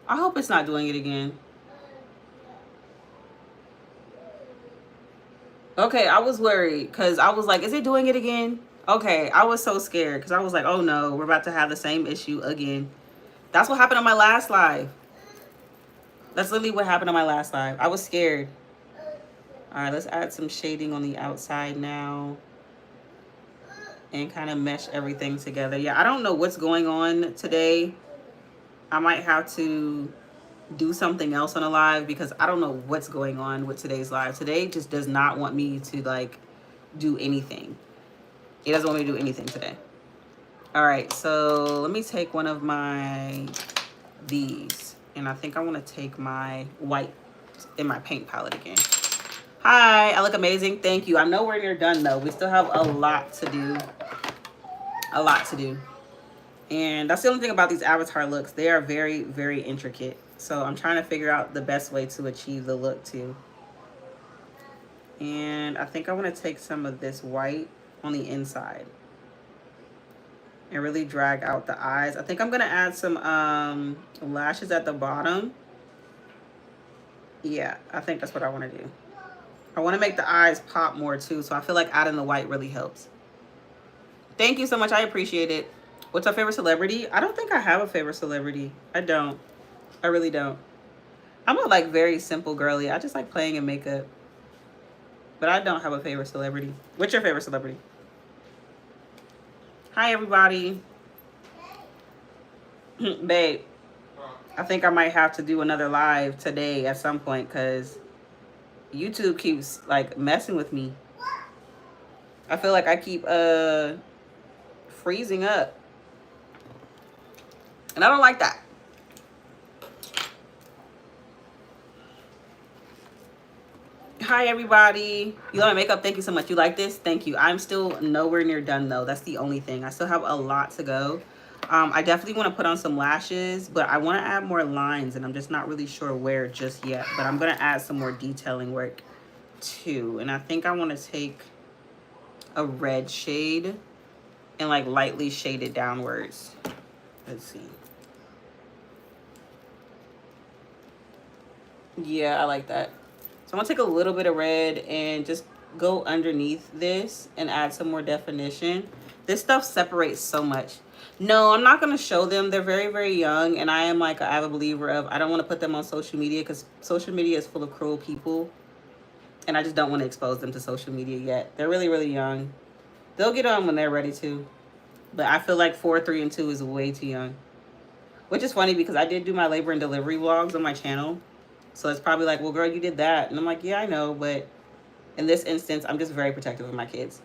I hope it's not doing it again. Okay, I was worried because I was like, is it doing it again? Okay, I was so scared because I was like, oh no, we're about to have the same issue again. That's what happened on my last live. That's literally what happened on my last live. I was scared. All right, let's add some shading on the outside now and kind of mesh everything together. Yeah, I don't know what's going on today. I might have to do something else on a live because I don't know what's going on with today's live. Today just does not want me to like do anything. It doesn't want me to do anything today. All right, so let me take one of these, and I think I want to take my white in my paint palette again. Hi, I look amazing. Thank you. I'm nowhere near done though. We still have a lot to do. A lot to do. And that's the only thing about these avatar looks. They are very, very intricate. So I'm trying to figure out the best way to achieve the look too. And I think I want to take some of this white on the inside and really drag out the eyes. I think I'm going to add some lashes at the bottom. Yeah, I think that's what I want to do. I want to make the eyes pop more too. So I feel like adding the white really helps. Thank you so much. I appreciate it. What's our favorite celebrity? I don't think I have a favorite celebrity. I don't. I really don't. I'm a like very simple girly. I just like playing in makeup. But I don't have a favorite celebrity. What's your favorite celebrity? Hi, everybody. Babe, I think I might have to do another live today at some point because YouTube keeps like messing with me. I feel like I keep freezing up. And I don't like that. Hi, everybody. You love my makeup? Thank you so much. You like this? Thank you. I'm still nowhere near done, though. That's the only thing. I still have a lot to go. I definitely want to put on some lashes, but I want to add more lines, and I'm just not really sure where just yet. But I'm going to add some more detailing work, too. And I think I want to take a red shade and, like, lightly shade it downwards. Let's see. Yeah, I like that. So I'm gonna take a little bit of red and just go underneath this and add some more definition. This stuff separates so much. No, I'm not gonna show them. They're very, very young, and I am like an avid believer of I don't want to put them on social media because social media is full of cruel people, and I just don't want to expose them to social media yet. They're really, really young. They'll get on when they're ready to, but I feel like 4, 3, and 2 is way too young. Which is funny because I did do my labor and delivery vlogs on my channel. So it's probably like, well, girl, you did that. And I'm like, yeah, I know. But in this instance, I'm just very protective of my kids.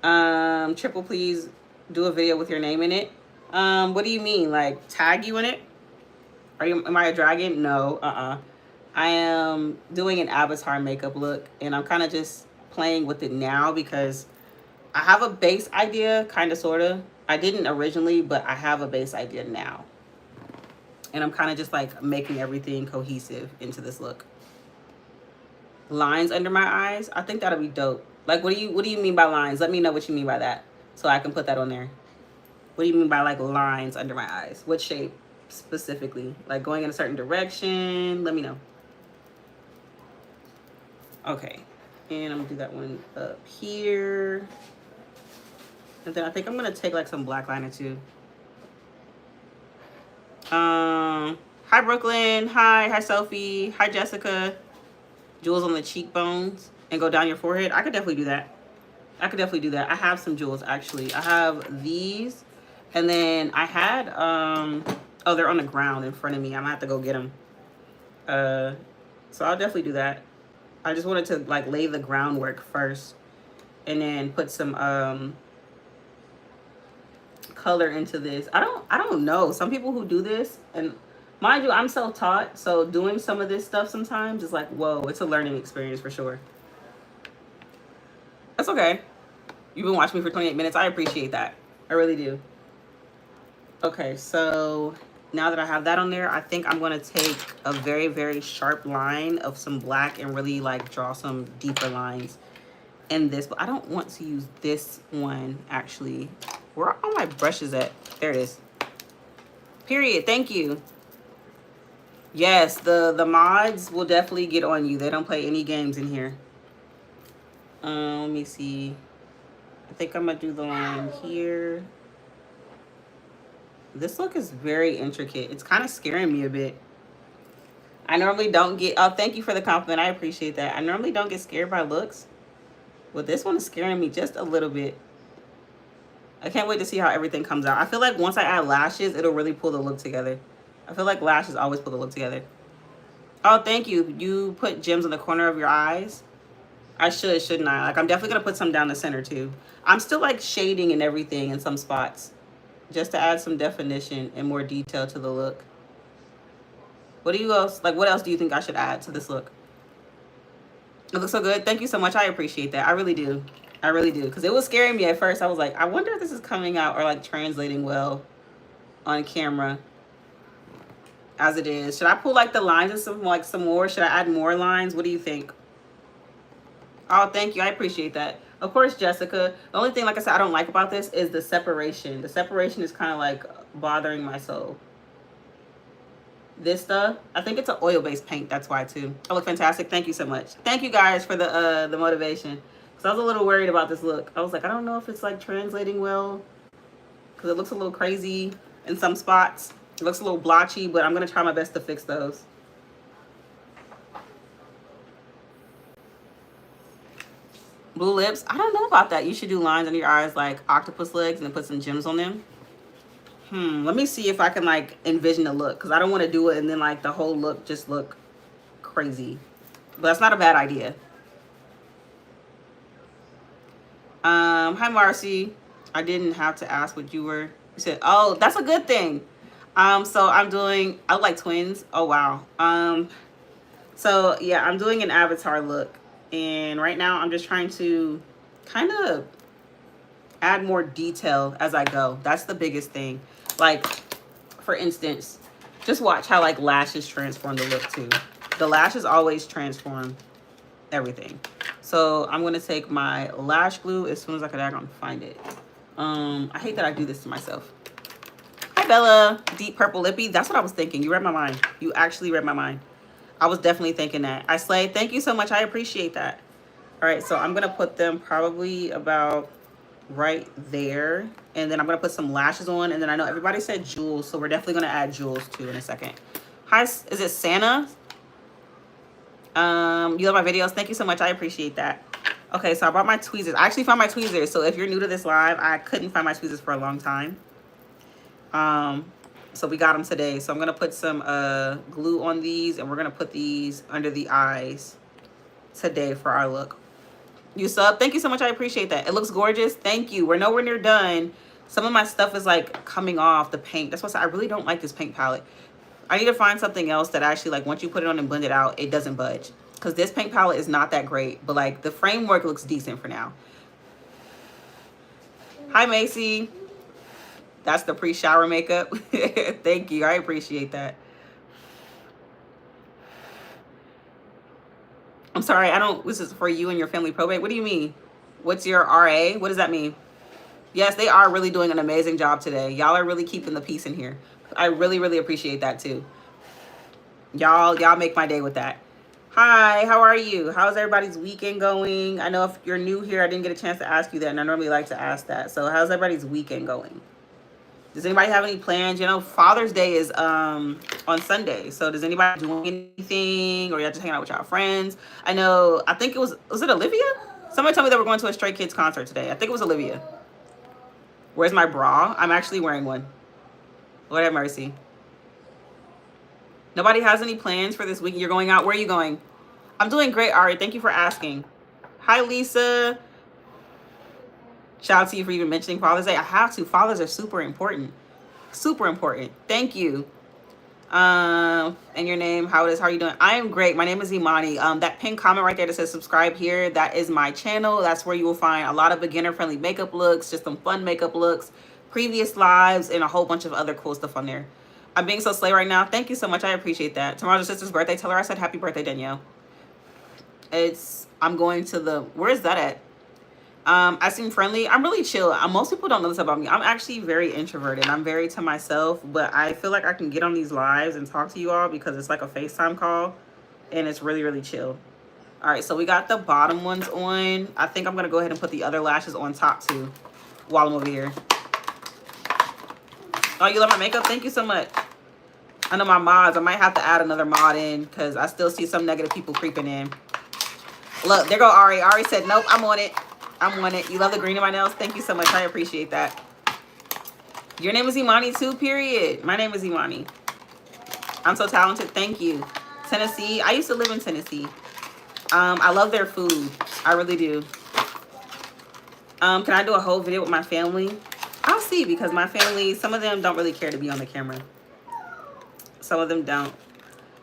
Triple, please do a video with your name in it. What do you mean? Like tag you in it? Am I a dragon? No. I am doing an avatar makeup look. And I'm kind of just playing with it now because I have a base idea, kind of, sort of. I didn't originally, but I have a base idea now. And I'm kind of just like making everything cohesive into this look. Lines under my eyes. I think that'll be dope. Like, what do you mean by lines? Let me know what you mean by that, so I can put that on there. What do you mean by like lines under my eyes? What shape specifically? Like going in a certain direction? Let me know. Okay, and I'm gonna do that one up here. And then I think I'm gonna take like some black liner too. Hi Brooklyn, hi Sophie, hi Jessica. Jewels on the cheekbones and go down your forehead. I could definitely do that. I have some jewels actually. I have these, and then I had oh, they're on the ground in front of me. I'm gonna have to go get them. So I'll definitely do that. I just wanted to like lay the groundwork first, and then put some color into this. I don't know. Some people who do this, and mind you, I'm self-taught, so doing some of this stuff sometimes is like, whoa, it's a learning experience for sure. That's okay. You've been watching me for 28 minutes. I appreciate that. I really do. Okay, so now that I have that on there, I think I'm going to take a very, very sharp line of some black and really like draw some deeper lines in this. But I don't want to use this one actually. Where are all my brushes at? There it is. Period. Thank you. Yes, the mods will definitely get on you. They don't play any games in here. Let me see. I think I'm gonna do the line here. This look is very intricate. It's kind of scaring me a bit. I normally don't get, oh, thank you for the compliment. I appreciate that. I normally don't get scared by looks, but this one is scaring me just a little bit. I can't wait to see how everything comes out. I feel like once I add lashes, it'll really pull the look together. I feel like lashes always put the look together. Oh, thank you. You put gems in the corner of your eyes. I should, shouldn't I? Like, I'm definitely going to put some down the center, too. I'm still, like, shading and everything in some spots, just to add some definition and more detail to the look. What else do you think I should add to this look? It looks so good. Thank you so much. I appreciate that. I really do. I really do. Because it was scaring me at first. I was like, I wonder if this is coming out or, like, translating well on camera as it is. Should I pull, like, the lines and some more? Should I add more lines? What do you think? Oh, thank you. I appreciate that. Of course, Jessica. The only thing, like I said, I don't like about this is the separation. The separation is kind of like bothering my soul. This stuff, I think it's an oil-based paint. That's why, too. I look fantastic. Thank you so much. Thank you guys for the motivation. Because I was a little worried about this look. I was like, I don't know if it's like translating well. Because it looks a little crazy in some spots. It looks a little blotchy, but I'm going to try my best to fix those. Blue lips. I don't know about that. You should do lines under your eyes like octopus legs and then put some gems on them. Let me see if I can like envision the look, because I don't want to do it and then like the whole look just look crazy. But that's not a bad idea. Hi Marcy. I didn't have to ask what you were. You said, oh, that's a good thing. So I like twins. Oh wow. So yeah, I'm doing an avatar look. And right now I'm just trying to kind of add more detail as I go. That's the biggest thing. Like, for instance, just watch how like lashes transform the look too. The lashes always transform everything. So I'm going to take my lash glue as soon as I can find it. I hate that I do this to myself. Hi Bella, deep purple lippy. That's what I was thinking. You read my mind. You actually read my mind. I was definitely thinking that. I slay. Thank you so much. I appreciate that. All right, so I'm going to put them probably about right there. And then I'm going to put some lashes on. And then I know everybody said jewels, so we're definitely going to add jewels too in a second. Hi, is it Santa? You love my videos. Thank you so much. I appreciate that. Okay, so I brought my tweezers. I actually found my tweezers. So if you're new to this live, I couldn't find my tweezers for a long time. So we got them today. So I'm going to put some glue on these, and we're going to put these under the eyes today for our look. You sub. Thank you so much. I appreciate that. It looks gorgeous. Thank you. We're nowhere near done. Some of my stuff is like coming off the paint. That's why I really don't like this paint palette. I need to find something else that actually, like, once you put it on and blend it out, it doesn't budge. Because this paint palette is not that great. But like the framework looks decent for now. Hi Macy. That's the pre-shower makeup. Thank you. I appreciate that. I'm sorry. This is for you and your family probate. What do you mean? What's your RA? What does that mean? Yes, they are really doing an amazing job today. Y'all are really keeping the peace in here. I really, really appreciate that too. Y'all make my day with that. Hi, how are you? How's everybody's weekend going? I know if you're new here, I didn't get a chance to ask you that, and I normally like to ask that. So how's everybody's weekend going? Does anybody have any plans? You know, Father's Day is on Sunday. So does anybody doing anything, or y'all just hanging out with y'all friends? I know, I think was it Olivia? Somebody told me that we're going to a Stray Kids concert today. I think it was Olivia. Where's my bra? I'm actually wearing one. Lord have mercy. Nobody has any plans for this week? You're going out? Where are you going? I'm doing great, Ari. Thank you for asking. Hi, Lisa. Shout out to you for even mentioning Father's Day. I have to. Fathers are super important. Super important. Thank you. And your name, how are you doing? I am great. My name is Imani. That pinned comment right there that says subscribe here, that is my channel. That's where you will find a lot of beginner-friendly makeup looks, just some fun makeup looks, previous lives, and a whole bunch of other cool stuff on there. I'm being so slay right now. Thank you so much. I appreciate that. Tomorrow's your sister's birthday. Tell her I said happy birthday, Danielle. I'm going to where is that at? I seem friendly. I'm really chill. Most people don't know this about me. I'm actually very introverted. I'm very to myself, but I feel like I can get on these lives and talk to you all because it's like a FaceTime call and it's really, really chill. All right, so we got the bottom ones on. I think I'm going to go ahead and put the other lashes on top too while I'm over here. Oh, you love my makeup? Thank you so much. I know my mods. I might have to add another mod in because I still see some negative people creeping in. Look, there go Ari. Ari said, nope, I'm on it. I'm on it. You love the green in my nails? Thank you so much. I appreciate that. Your name is Imani too, period. My name is Imani. I'm so talented. Thank you. Tennessee. I used to live in Tennessee. I love their food. I really do. Can I do a whole video with my family? I'll see, because my family, some of them don't really care to be on the camera. Some of them don't.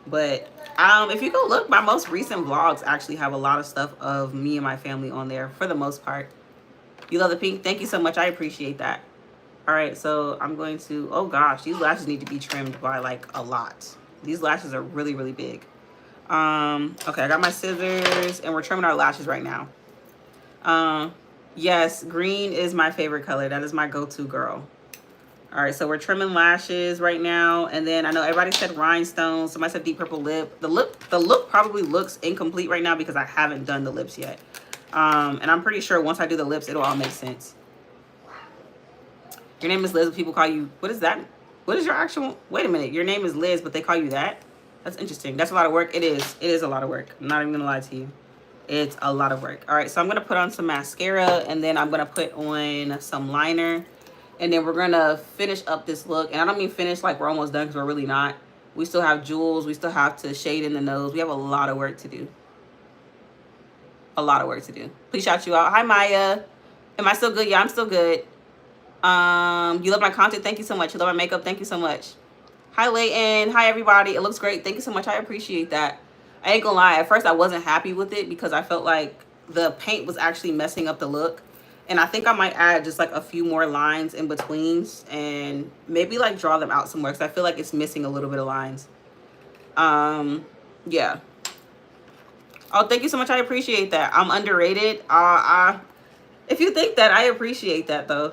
But if you go look, my most recent vlogs actually have a lot of stuff of me and my family on there for the most part. You love the pink? Thank you so much. I appreciate that. All right, so I'm going to, oh gosh, these lashes need to be trimmed by like a lot. These lashes are really, really big. Okay, I got my scissors and we're trimming our lashes right now. Yes, green is my favorite color. That is my go-to, girl. All right, so we're trimming lashes right now. And then I know everybody said rhinestones. Somebody said deep purple lip. The look probably looks incomplete right now because I haven't done the lips yet. And I'm pretty sure once I do the lips, it'll all make sense. Your name is Liz, but people call you, what is that? What is your actual, wait a minute. Your name is Liz, but they call you that? That's interesting. That's a lot of work. It is. It is a lot of work. I'm not even gonna lie to you. It's a lot of work. All right, so I'm gonna put on some mascara and then I'm gonna put on some liner. And then we're gonna finish up this look. And I don't mean finish like we're almost done, because we're really not. We still have jewels. We still have to shade in the nose. We have a lot of work to do. A lot of work to do. Please shout you out. Hi, Maya. Am I still good? Yeah, I'm still good. You love my content. Thank you so much. You love my makeup. Thank you so much. Hi, Layton. Hi, everybody. It looks great. Thank you so much. I appreciate that. I ain't gonna lie. At first, I wasn't happy with it because I felt like the paint was actually messing up the look. And I think I might add just like a few more lines in betweens and maybe like draw them out somewhere, because I feel like it's missing a little bit of lines. Yeah. Oh, thank you so much. I appreciate that. I'm underrated. If you think that, I appreciate that though.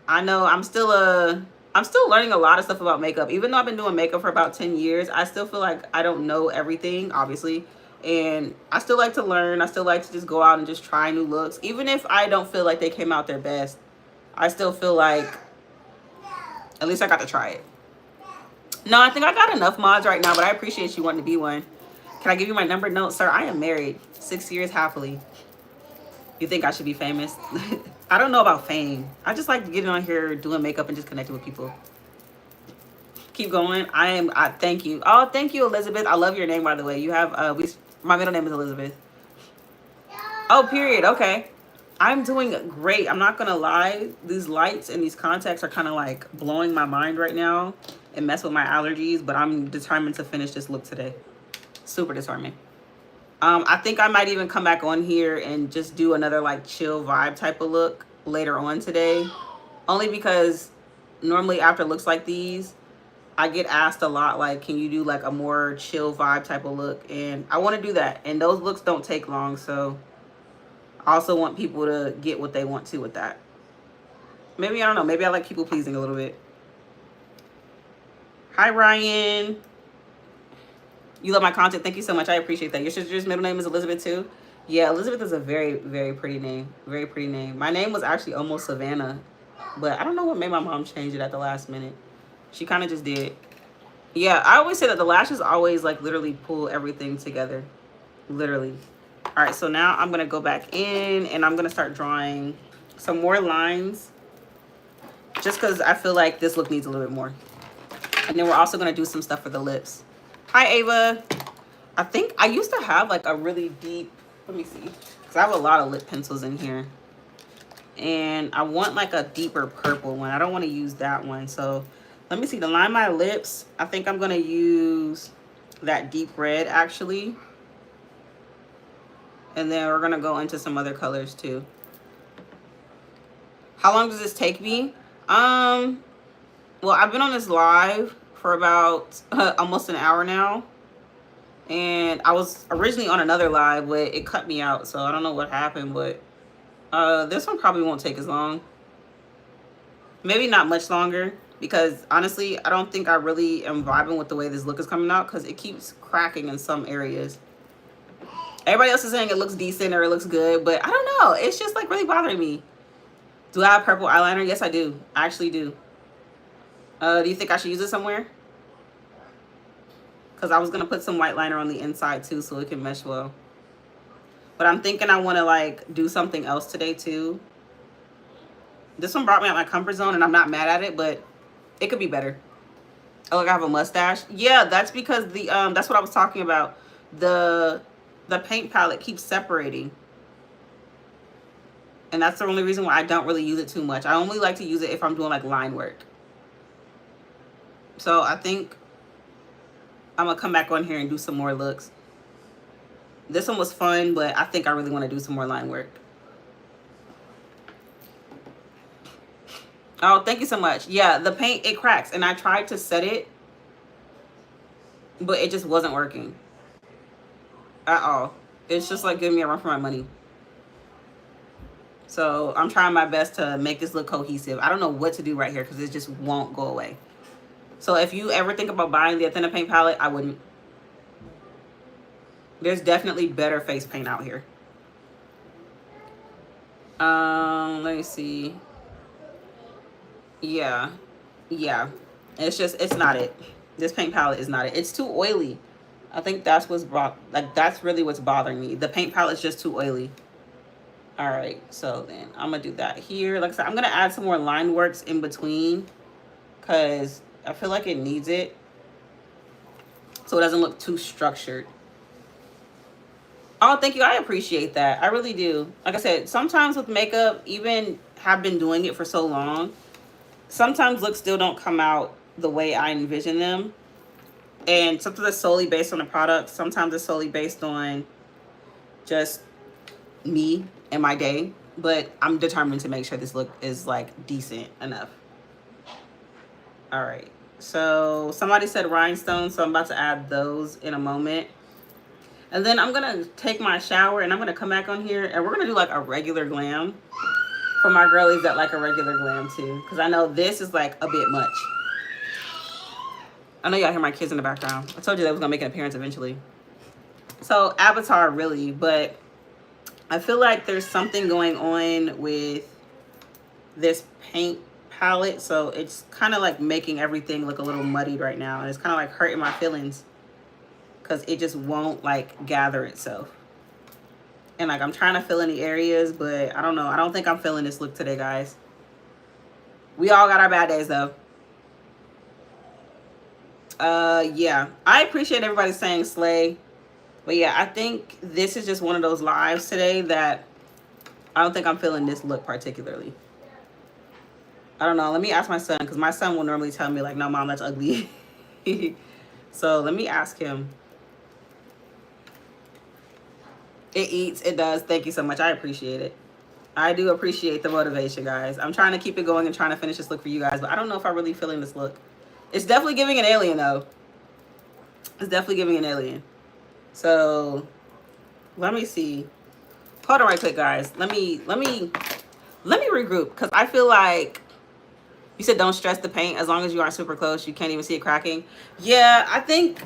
I know I'm still learning a lot of stuff about makeup. Even though I've been doing makeup for about 10 years, I still feel like I don't know everything, obviously. And I still like to learn. I still like to just go out and just try new looks. Even if I don't feel like they came out their best, I still feel like at least I got to try it. No, I think I got enough mods right now, but I appreciate you wanting to be one. Can I give you my number? No, sir, I am married. 6 years happily. You think I should be famous? I don't know about fame. I just like getting on here, doing makeup, and just connecting with people. Keep going. I thank you. Oh, thank you, Elizabeth. I love your name, by the way. You have my middle name is Elizabeth. Oh, period. Okay. I'm doing great. I'm not gonna lie. These lights and these contacts are kind of like blowing my mind right now and mess with my allergies, but I'm determined to finish this look today. Super determined. I think I might even come back on here and just do another like chill vibe type of look later on today. Only because normally after looks like these, I get asked a lot, like, can you do like a more chill vibe type of look? And I want to do that. And those looks don't take long. So I also want people to get what they want to with that. Maybe, I don't know. Maybe I like people pleasing a little bit. Hi, Ryan. You love my content. Thank you so much. I appreciate that. Your sister's middle name is Elizabeth too? Yeah, Elizabeth is a very, very pretty name. Very pretty name. My name was actually almost Savannah, but I don't know what made my mom change it at the last minute. She kind of just did. Yeah, I always say that the lashes always like literally pull everything together. Literally. All right, so now I'm going to go back in and I'm going to start drawing some more lines just because I feel like this look needs a little bit more. And then we're also going to do some stuff for the lips. Hi, Ava. I think I used to have like a really deep, let me see, because I have a lot of lip pencils in here. And I want like a deeper purple one. I don't want to use that one. So let me see, to line my lips, I think I'm going to use that deep red actually. And then we're going to go into some other colors too. How long does this take me? Well, I've been on this live for about almost an hour now. And I was originally on another live, but it cut me out. So I don't know what happened, but this one probably won't take as long. Maybe not much longer, because honestly, I don't think I really am vibing with the way this look is coming out, because it keeps cracking in some areas. Everybody else is saying it looks decent or it looks good, but I don't know. It's just like really bothering me. Do I have purple eyeliner? Yes, I do. I actually do. Do you think I should use it somewhere? Because I was going to put some white liner on the inside too so it can mesh well. But I'm thinking I want to like do something else today too. This one brought me out my comfort zone and I'm not mad at it, but it could be better. Oh, like I have a mustache. Yeah, that's because the that's what I was talking about. The paint palette keeps separating. And that's the only reason why I don't really use it too much. I only like to use it if I'm doing like line work. So I think I'm gonna come back on here and do some more looks. This one was fun, but I think I really want to do some more line work. Oh, thank you so much. Yeah, the paint, it cracks. And I tried to set it, but it just wasn't working at all. It's just like giving me a run for my money. So I'm trying my best to make this look cohesive. I don't know what to do right here because it just won't go away. So if you ever think about buying the Athena paint palette, I wouldn't. There's definitely better face paint out here. Let me see. Yeah. It's not it. This paint palette is not it. It's too oily. I think that's that's really what's bothering me. The paint palette is just too oily. All right, so then I'm gonna do that here. Like I said, I'm gonna add some more line works in between because I feel like it needs it so it doesn't look too structured. Oh, thank you. I appreciate that. I really do. Like I said, sometimes with makeup, even have been doing it for so long, sometimes looks still don't come out the way I envision them. And sometimes it's solely based on the product. Sometimes it's solely based on just me and my day. But I'm determined to make sure this look is like decent enough. All right. So somebody said rhinestones, so I'm about to add those in a moment. And then I'm gonna take my shower and I'm gonna come back on here and we're gonna do like a regular glam for my girlies that like a regular glam too. Cause I know this is like a bit much. I know y'all hear my kids in the background. I told you they was gonna make an appearance eventually. So Avatar really, but I feel like there's something going on with this paint palette. So it's kind of like making everything look a little muddied right now. And it's kind of like hurting my feelings. Because it just won't like gather itself. And like I'm trying to fill in the areas, but I don't know. I don't think I'm feeling this look today, guys. We all got our bad days though. Yeah. I appreciate everybody saying slay. But yeah, I think this is just one of those lives today that I don't think I'm feeling this look particularly. I don't know. Let me ask my son, because my son will normally tell me like, no, mom, that's ugly. So let me ask him. It eats. It does. Thank you so much. I appreciate it. I do appreciate the motivation, guys. I'm trying to keep it going and trying to finish this look for you guys, but I don't know if I'm really feeling this look. It's definitely giving an alien, though. It's definitely giving an alien. So, let me see. Hold on right quick, guys. Let me regroup, because I feel like you said don't stress the paint. As long as you aren't super close, you can't even see it cracking. Yeah, I think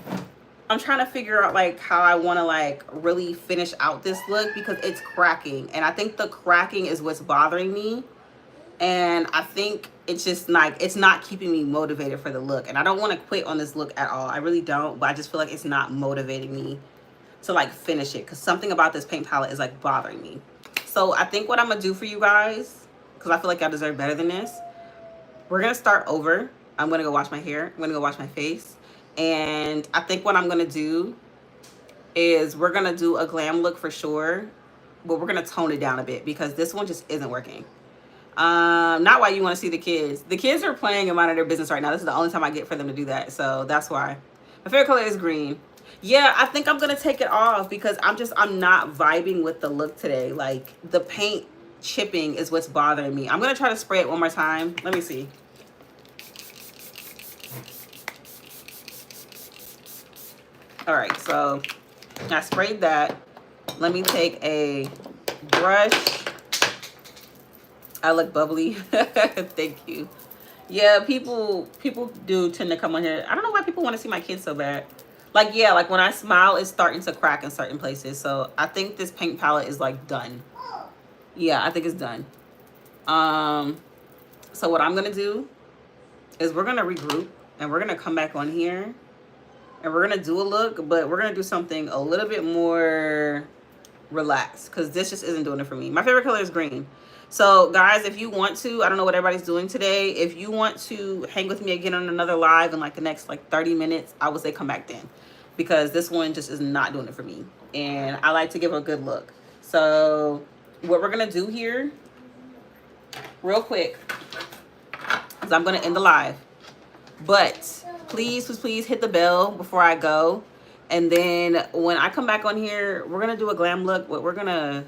I'm trying to figure out like how I want to like really finish out this look because it's cracking. And I think the cracking is what's bothering me. And I think it's just like, it's not keeping me motivated for the look. And I don't want to quit on this look at all. I really don't. But I just feel like it's not motivating me to like finish it. Because something about this paint palette is like bothering me. So I think what I'm going to do for you guys, because I feel like y'all deserve better than this. We're going to start over. I'm going to go wash my hair. I'm going to go wash my face. And I think what I'm going to do is we're going to do a glam look for sure, but we're going to tone it down a bit because this one just isn't working. Not why you want to see the kids. The kids are playing and minding their business right now. This is the only time I get for them to do that. So that's why. My favorite color is green. Yeah, I think I'm going to take it off because I'm not vibing with the look today. Like the paint chipping is what's bothering me. I'm going to try to spray it one more time. Let me see. All right, so I sprayed that. Let me take a brush. I look bubbly. Thank you. Yeah, people do tend to come on here. I don't know why people want to see my kids so bad. Like, yeah, like when I smile, it's starting to crack in certain places. So I think this paint palette is like done. Yeah, I think it's done. So what I'm going to do is we're going to regroup and we're going to come back on here. And we're going to do a look, but we're going to do something a little bit more relaxed because this just isn't doing it for me. My favorite color is green. So guys, if you want to, I don't know what everybody's doing today. If you want to hang with me again on another live in like the next like 30 minutes, I would say come back then, because this one just is not doing it for me. And I like to give a good look. So what we're going to do here real quick is I'm going to end the live. But please, please, please hit the bell before I go. And then when I come back on here, we're going to do a glam look, but we're going to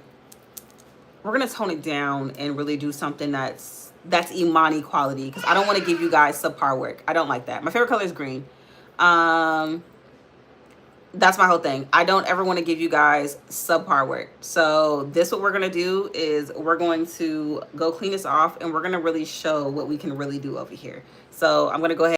tone it down and really do something that's Imani quality, because I don't want to give you guys subpar work. I don't like that. My favorite color is green. That's my whole thing. I don't ever want to give you guys subpar work. So this, what we're going to do is we're going to go clean this off, and we're going to really show what we can really do over here. So I'm going to go ahead.